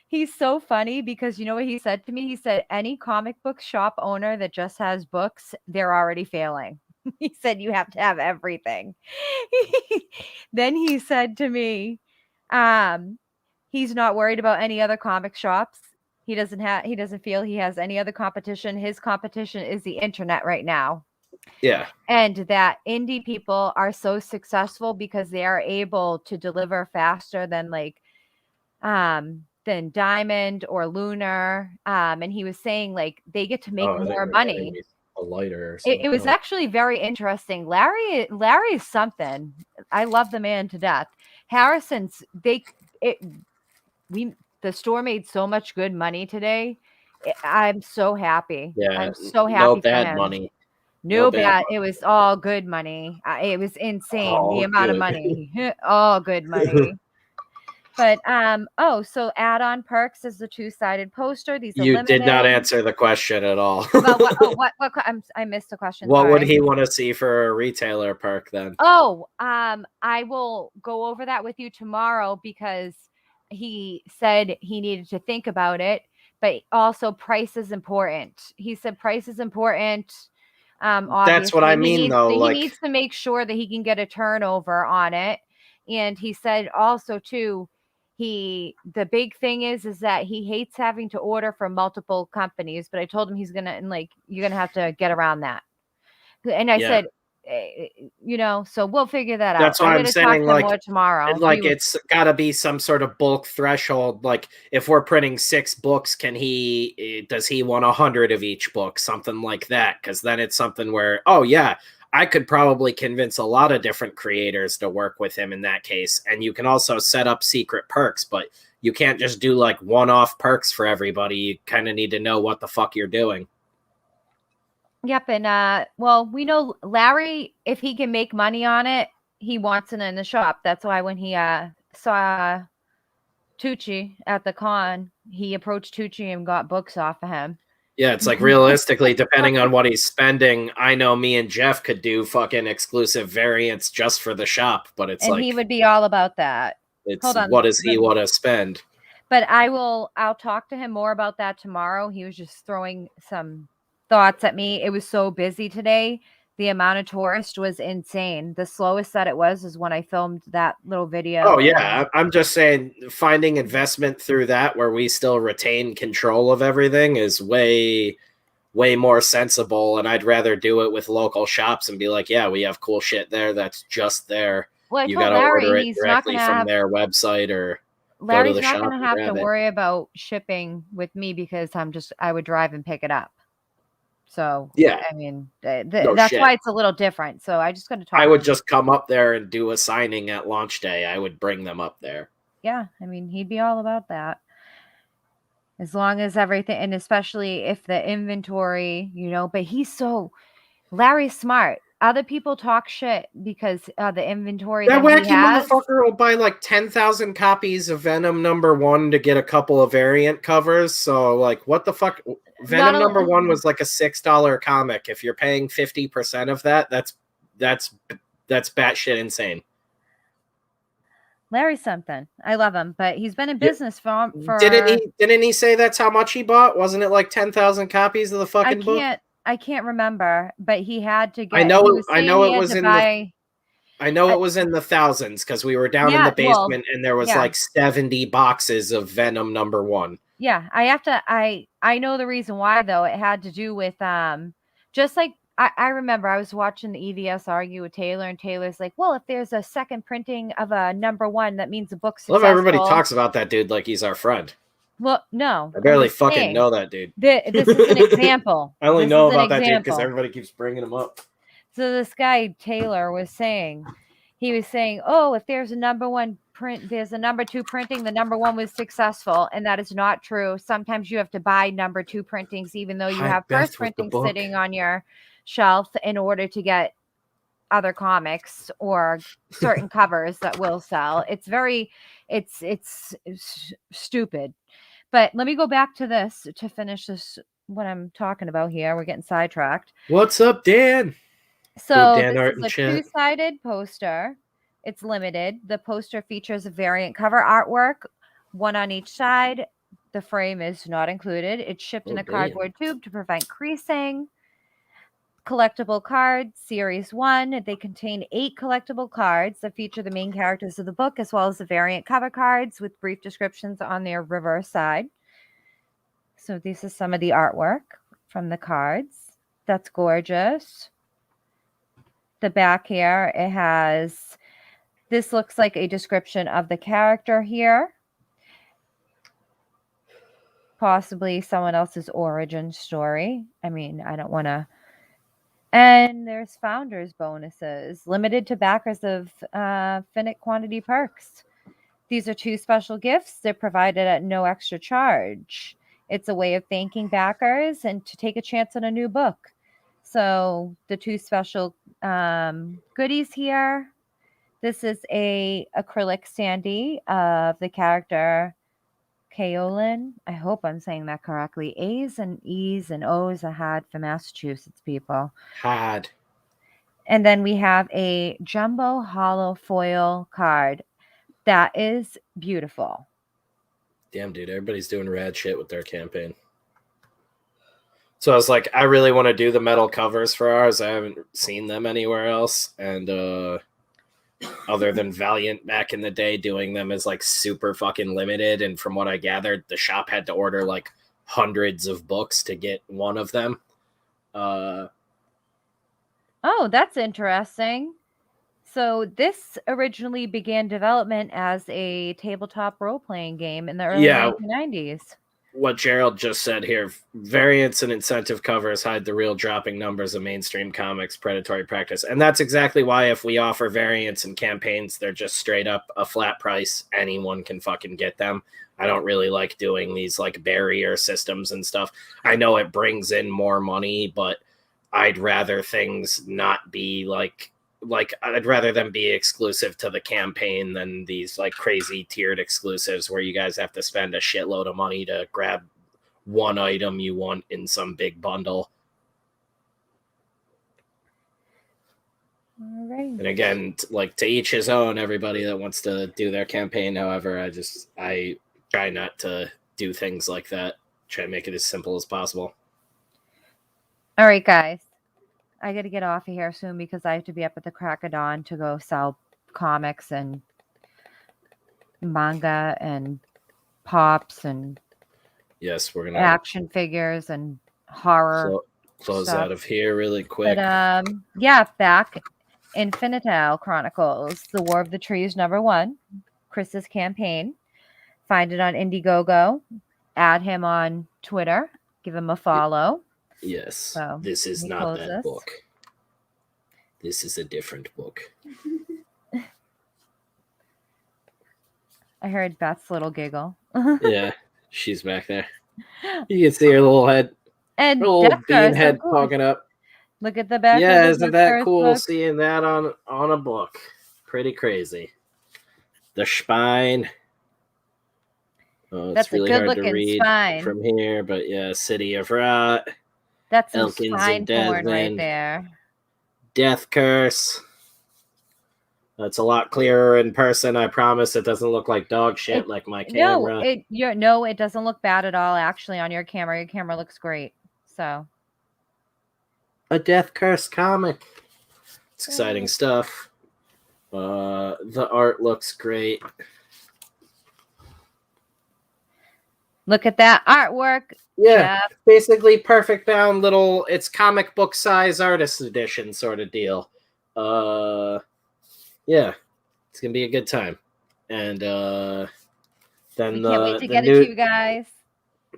He's so funny because you know what he said to me? He said, any comic book shop owner that just has books, they're already failing. He said, you have to have everything. Then he said to me, he's not worried about any other comic shops. He doesn't feel he has any other competition. His competition is the internet right now. Yeah. And that indie people are so successful because they are able to deliver faster than than Diamond or Lunar. And he was saying like they get to make more money. A lighter. It was actually very interesting. Larry is something. I love the man to death. Harrison's the store made so much good money today. I'm so happy. Yeah, I'm so happy. No bad money. No bad. It was all good money. It was insane the amount of money. All good money. But so add-on perks is the 2-sided poster. These are limited. You did not answer the question at all. what I missed the question. What would he want to see for a retailer perk then? I will go over that with you tomorrow because he said he needed to think about it, but also price is important. He said price is important. That's what I mean, though. He needs to make sure that he can get a turnover on it. And he said also too, the big thing is that he hates having to order from multiple companies, but I told him you're gonna have to get around that. And I said, so we'll figure that out. That's what I'm saying. Like more tomorrow, it's got to be some sort of bulk threshold. Like if we're printing 6 books, does he want 100 of each book? Something like that. Because then it's something where, I could probably convince a lot of different creators to work with him in that case. And you can also set up secret perks, but you can't just do like one-off perks for everybody. You kind of need to know what the fuck you're doing. Yep. And we know Larry, if he can make money on it, he wants it in the shop. That's why when he saw Tucci at the con, he approached Tucci and got books off of him. Yeah, it's like realistically, depending on what he's spending, I know me and Jeff could do fucking exclusive variants just for the shop, but he would be all about that. What does he want to spend? But I'll talk to him more about that tomorrow. He was just throwing some thoughts at me. It was so busy today. The amount of tourists was insane. The slowest that it was when I filmed that little video. Oh, yeah. I'm just saying finding investment through that where we still retain control of everything is way, way more sensible, and I'd rather do it with local shops and be like, yeah, we have cool shit there that's just there. Well, I You told got to order Larry it he's not directly going to from have. their website or go to Larry's the not shop going to and have to grab it. worry about shipping with me because I would drive and pick it up. So Yeah. I mean, No that's shit. why it's a little different. So I just got to talk. I would just come up there and do a signing at launch day. I would bring them up there. Yeah, I mean, he'd be all about that. As long as everything, and especially if the inventory, but Larry's smart. Other people talk shit because the inventory That that he wacky has. motherfucker will buy like 10,000 copies of Venom #1 to get a couple of variant covers. So, like, what the fuck? Venom #1 was like a $6 comic. If you're paying 50% of that, that's batshit insane. Larry's something. I love him, but he's been in business for Didn't he say that's how much he bought? Wasn't it like 10,000 copies of the fucking book? I can't remember, but he had to get. I know it was in the thousands because we were down in the basement and there was like 70 boxes of Venom #1. Yeah, I know the reason why though. It had to do with just like I remember I was watching the EVS argue with Taylor, and Taylor's like, well, if there's a second printing of a #1, that means the book's successful. I love everybody talks about that dude like he's our friend. Well, no. I barely fucking know that dude. This is an example. I only know about that dude because everybody keeps bringing him up. So this guy, Taylor, was saying, oh, if there's a #1 print, there's a #2 printing, the #1 was successful. And that is not true. Sometimes you have to buy #2 printings, even though you have first printings sitting on your shelf in order to get other comics or certain covers that will sell. It's stupid. But let me go back to this to finish this, what I'm talking about here. We're getting sidetracked. What's up, Dan? So this is a two-sided poster. It's limited. The poster features a variant cover artwork, one on each side. The frame is not included. It's shipped in a cardboard tube to prevent creasing. Collectible cards, Series 1. They contain 8 collectible cards that feature the main characters of the book, as well as the variant cover cards with brief descriptions on their reverse side. So this is some of the artwork from the cards. That's gorgeous. The back here, this looks like a description of the character here. Possibly someone else's origin story. I mean, I don't want to. And there's founders bonuses, limited to backers of finite quantity perks. These are 2 special gifts. They're provided at no extra charge. It's a way of thanking backers and to take a chance on a new book. So the 2 special goodies here. This is a acrylic standee of the character Kaolin. I hope I'm saying that correctly. A's and E's and O's are hard for Massachusetts people. Hard. And then we have a jumbo hollow foil card. That is beautiful. Damn, dude. Everybody's doing rad shit with their campaign. So I was like, I really want to do the metal covers for ours. I haven't seen them anywhere else. And other than Valiant back in the day, doing them is like super fucking limited. And from what I gathered, the shop had to order like hundreds of books to get one of them. Oh, that's interesting. So this originally began development as a tabletop role-playing game in the early 1990s. What Gerald just said here, variants and incentive covers hide the real dropping numbers of mainstream comics predatory practice. And that's exactly why if we offer variants and campaigns, they're just straight up a flat price. Anyone can fucking get them. I don't really like doing these like barrier systems and stuff. I know it brings in more money, but I'd rather things not be like I'd rather them be exclusive to the campaign than these like crazy tiered exclusives where you guys have to spend a shitload of money to grab one item you want in some big bundle. All right. And again, like to each his own, everybody that wants to do their campaign. However, I try not to do things like that. Try to make it as simple as possible. All right, guys. I got to get off of here soon because I have to be up at the crack of dawn to go sell comics and manga and pops and yes, we're gonna action figures and horror. Close stuff. out of here really quick. But yeah, back Infinital Chronicles, The War of the Trees #1, Chris's campaign. Find it on Indiegogo. Add him on Twitter. Give him a follow. Yes. So, this is we not close that this. book. This is a different book. I heard Beth's little giggle. Yeah, she's back there. You can see her little head. And Her little Death bean Curse, head of course. poking up. Look at the back Yeah, of the isn't Death that Curse cool book. seeing that on a book? Pretty crazy. The spine. Oh, it's That's a really hard to good-looking read spine. from here, but yeah, City of Rot. That's some Elkins spine and porn right Desmond. there. Death Curse. That's a lot clearer in person. I promise it doesn't look like dog shit like my camera. It doesn't look bad at all actually on your camera. Your camera looks great. So A Death Curse comic. It's exciting stuff. The art looks great. look at that artwork. Yeah, Jeff. basically perfect bound little. It's comic book size artist edition sort of deal. Yeah, it's gonna be a good time. And then We the can't wait to the get new, it to you guys.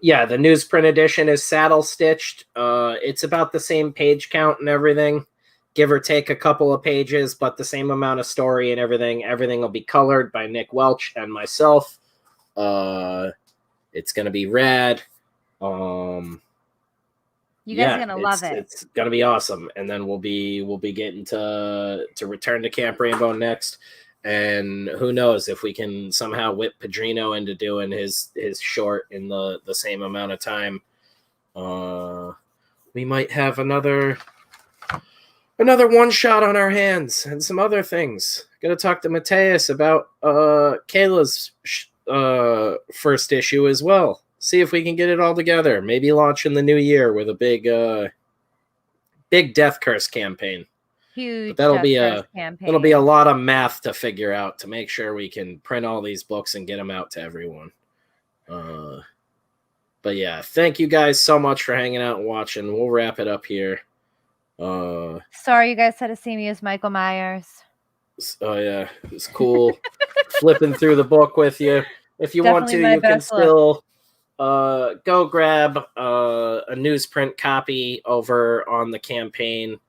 yeah, the newsprint edition is saddle stitched. It's about the same page count and everything, give or take a couple of pages, but the same amount of story and everything. Everything will be colored by Nick Welch and myself. It's gonna be rad. You guys are gonna love it. It's gonna be awesome. And then we'll be getting to Return to Camp Rainbow next. And who knows if we can somehow whip Padrino into doing his short in the same amount of time. We might have another one shot on our hands and some other things. Gotta talk to Mateus about Kayla's first issue as well. See if we can get it all together. Maybe launch in the new year with a big Death Curse campaign. Huge. But that'll Death be Curse campaign. it'll be a lot of math to figure out to make sure we can print all these books and get them out to everyone. But yeah, thank you guys so much for hanging out and watching. We'll wrap it up here. Sorry you guys had to see me as Michael Myers. Oh yeah, it's cool flipping through the book with you. If you want to, Definitely my you can best look. still go grab a newsprint copy over on the campaign.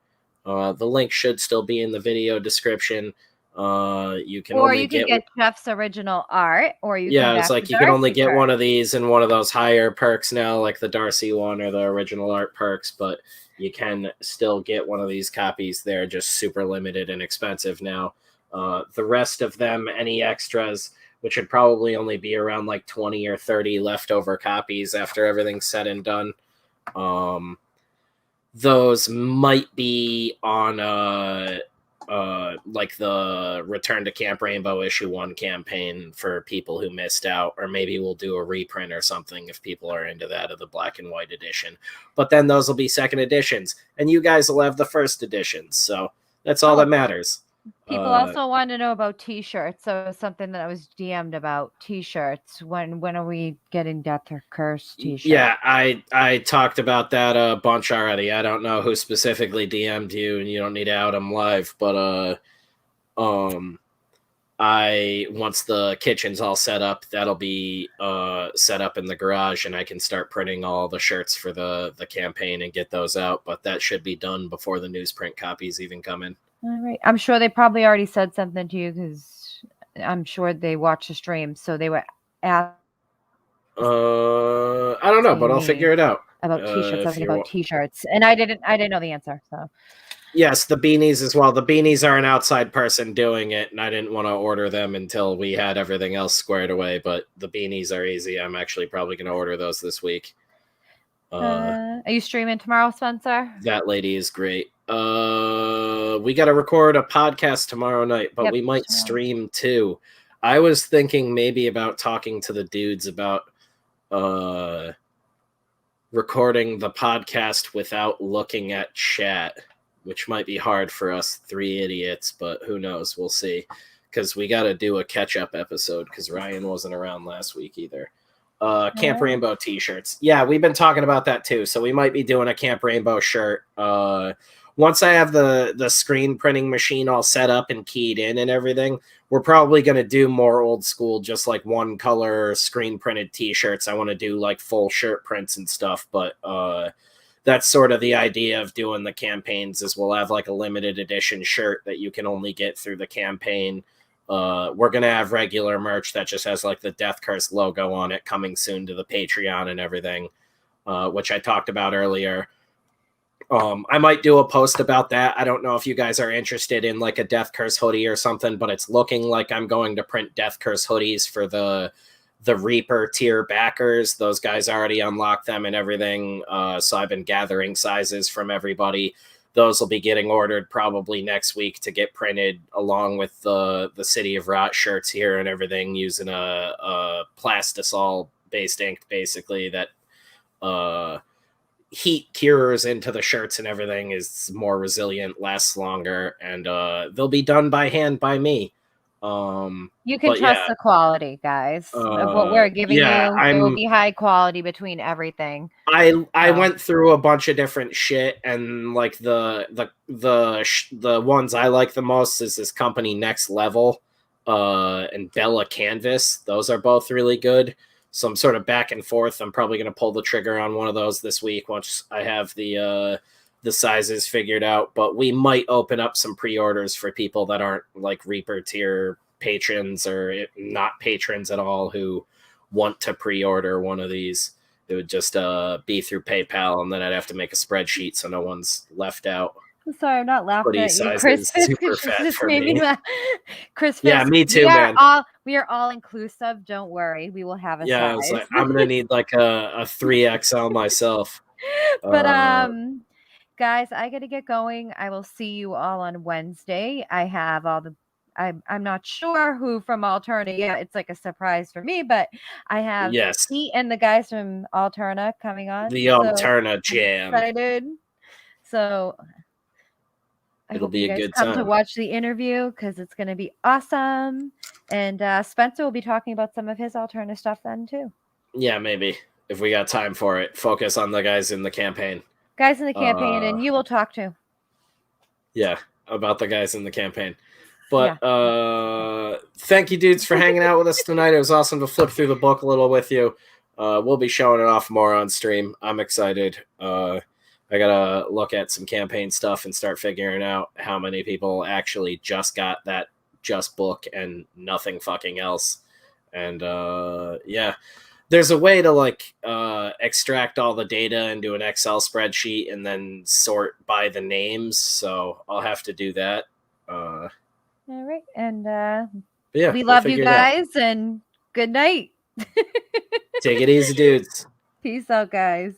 The link should still be in the video description. You can Or only you can get Jeff's original art, or you yeah, can it's back like the you can only Darcy get one perk. of these and one of those higher perks now, like the Darcy one or the original art perks, but you can still get one of these copies. They're just super limited and expensive now. The rest of them, any extras, which would probably only be around like 20 or 30 leftover copies after everything's said and done. Those might be on like the Return to Camp Rainbow issue 1 campaign for people who missed out, or maybe we'll do a reprint or something if people are into that of the black and white edition. But then those will be second editions, and you guys will have the first editions, so that's all that matters. People also want to know about T-shirts. So something that I was DM'd about T-shirts. When are we getting Death or Curse T-shirts? Yeah, I talked about that a bunch already. I don't know who specifically DM'd you, and you don't need to out them live. But once the kitchen's all set up, that'll be set up in the garage, and I can start printing all the shirts for the campaign and get those out. But that should be done before the newsprint copies even come in. All right. I'm sure they probably already said something to you because I'm sure they watched the stream. So they were asked. I don't know, but I'll figure it out. About T-shirts, something about T-shirts, and I didn't know the answer. So yes, the beanies as well. The beanies are an outside person doing it, and I didn't want to order them until we had everything else squared away. But the beanies are easy. I'm actually probably going to order those this week. are you streaming tomorrow, Spencer? That lady is great. We got to record a podcast tomorrow night, but we might stream too. I was thinking maybe about talking to the dudes about recording the podcast without looking at chat, which might be hard for us 3 idiots, but who knows? We'll see. Because we got to do a catch-up episode because Ryan wasn't around last week either. Camp Yeah. Rainbow t-shirts. Yeah, we've been talking about that too. So we might be doing a Camp Rainbow shirt. Once I have the screen printing machine all set up and keyed in and everything, we're probably going to do more old school, just like one color screen printed t-shirts. I want to do like full shirt prints and stuff, but that's sort of the idea of doing the campaigns is we'll have like a limited edition shirt that you can only get through the campaign. We're going to have regular merch that just has like the Death Curse logo on it coming soon to the Patreon and everything, which I talked about earlier. I might do a post about that. I don't know if you guys are interested in like a Death Curse hoodie or something, but it's looking like I'm going to print Death Curse hoodies for the Reaper tier backers. Those guys already unlocked them and everything. So I've been gathering sizes from everybody. Those will be getting ordered probably next week to get printed along with the City of Rot shirts here and everything using a plastisol based ink basically that heat cures into the shirts and everything, is more resilient, lasts longer, and they'll be done by hand by me. You can but trust yeah, the quality, guys, of what we're giving you. It will be high quality between everything. I went through a bunch of different shit, and like the ones I like the most is this company Next Level and Bella Canvas. Those are both really good. So I'm sort of back and forth. I'm probably going to pull the trigger on one of those this week once I have the sizes figured out. But we might open up some pre-orders for people that aren't like Reaper tier patrons or not patrons at all who want to pre-order one of these. It would just be through PayPal, and then I'd have to make a spreadsheet so no one's left out. I'm sorry, I'm not laughing Hoodie at you, size Chris. is Fisk, super just fat for made me. laugh. Chris, Yeah, Fisk, me too, man. We are all inclusive. Don't worry, we will have a Yeah, I size. was like, I'm gonna need like a 3XL myself. But guys, I gotta get going. I will see you all on Wednesday. I have all the. I'm not sure who from Alterna. Yeah, it's like a surprise for me, but I have Yes, Pete and the guys from Alterna coming on. the so Alterna Jam. I'm excited. So I It'll hope be you a guys good come to time. watch the interview because it's going to be awesome. And Spencer will be talking about some of his Alterna stuff then too. Yeah, maybe if we got time for it. Focus on the guys in the campaign. Guys in the campaign, and you will talk to. Yeah, about the guys in the campaign. But thank you, dudes, for hanging out with us tonight. It was awesome to flip through the book a little with you. We'll be showing it off more on stream. I'm excited. I gotta look at some campaign stuff and start figuring out how many people actually just got that just book and nothing fucking else. And yeah, there's a way to like extract all the data into an Excel spreadsheet and then sort by the names. So I'll have to do that. All right, and yeah, we love you guys, and good night. Take it easy, dudes. Peace out, guys.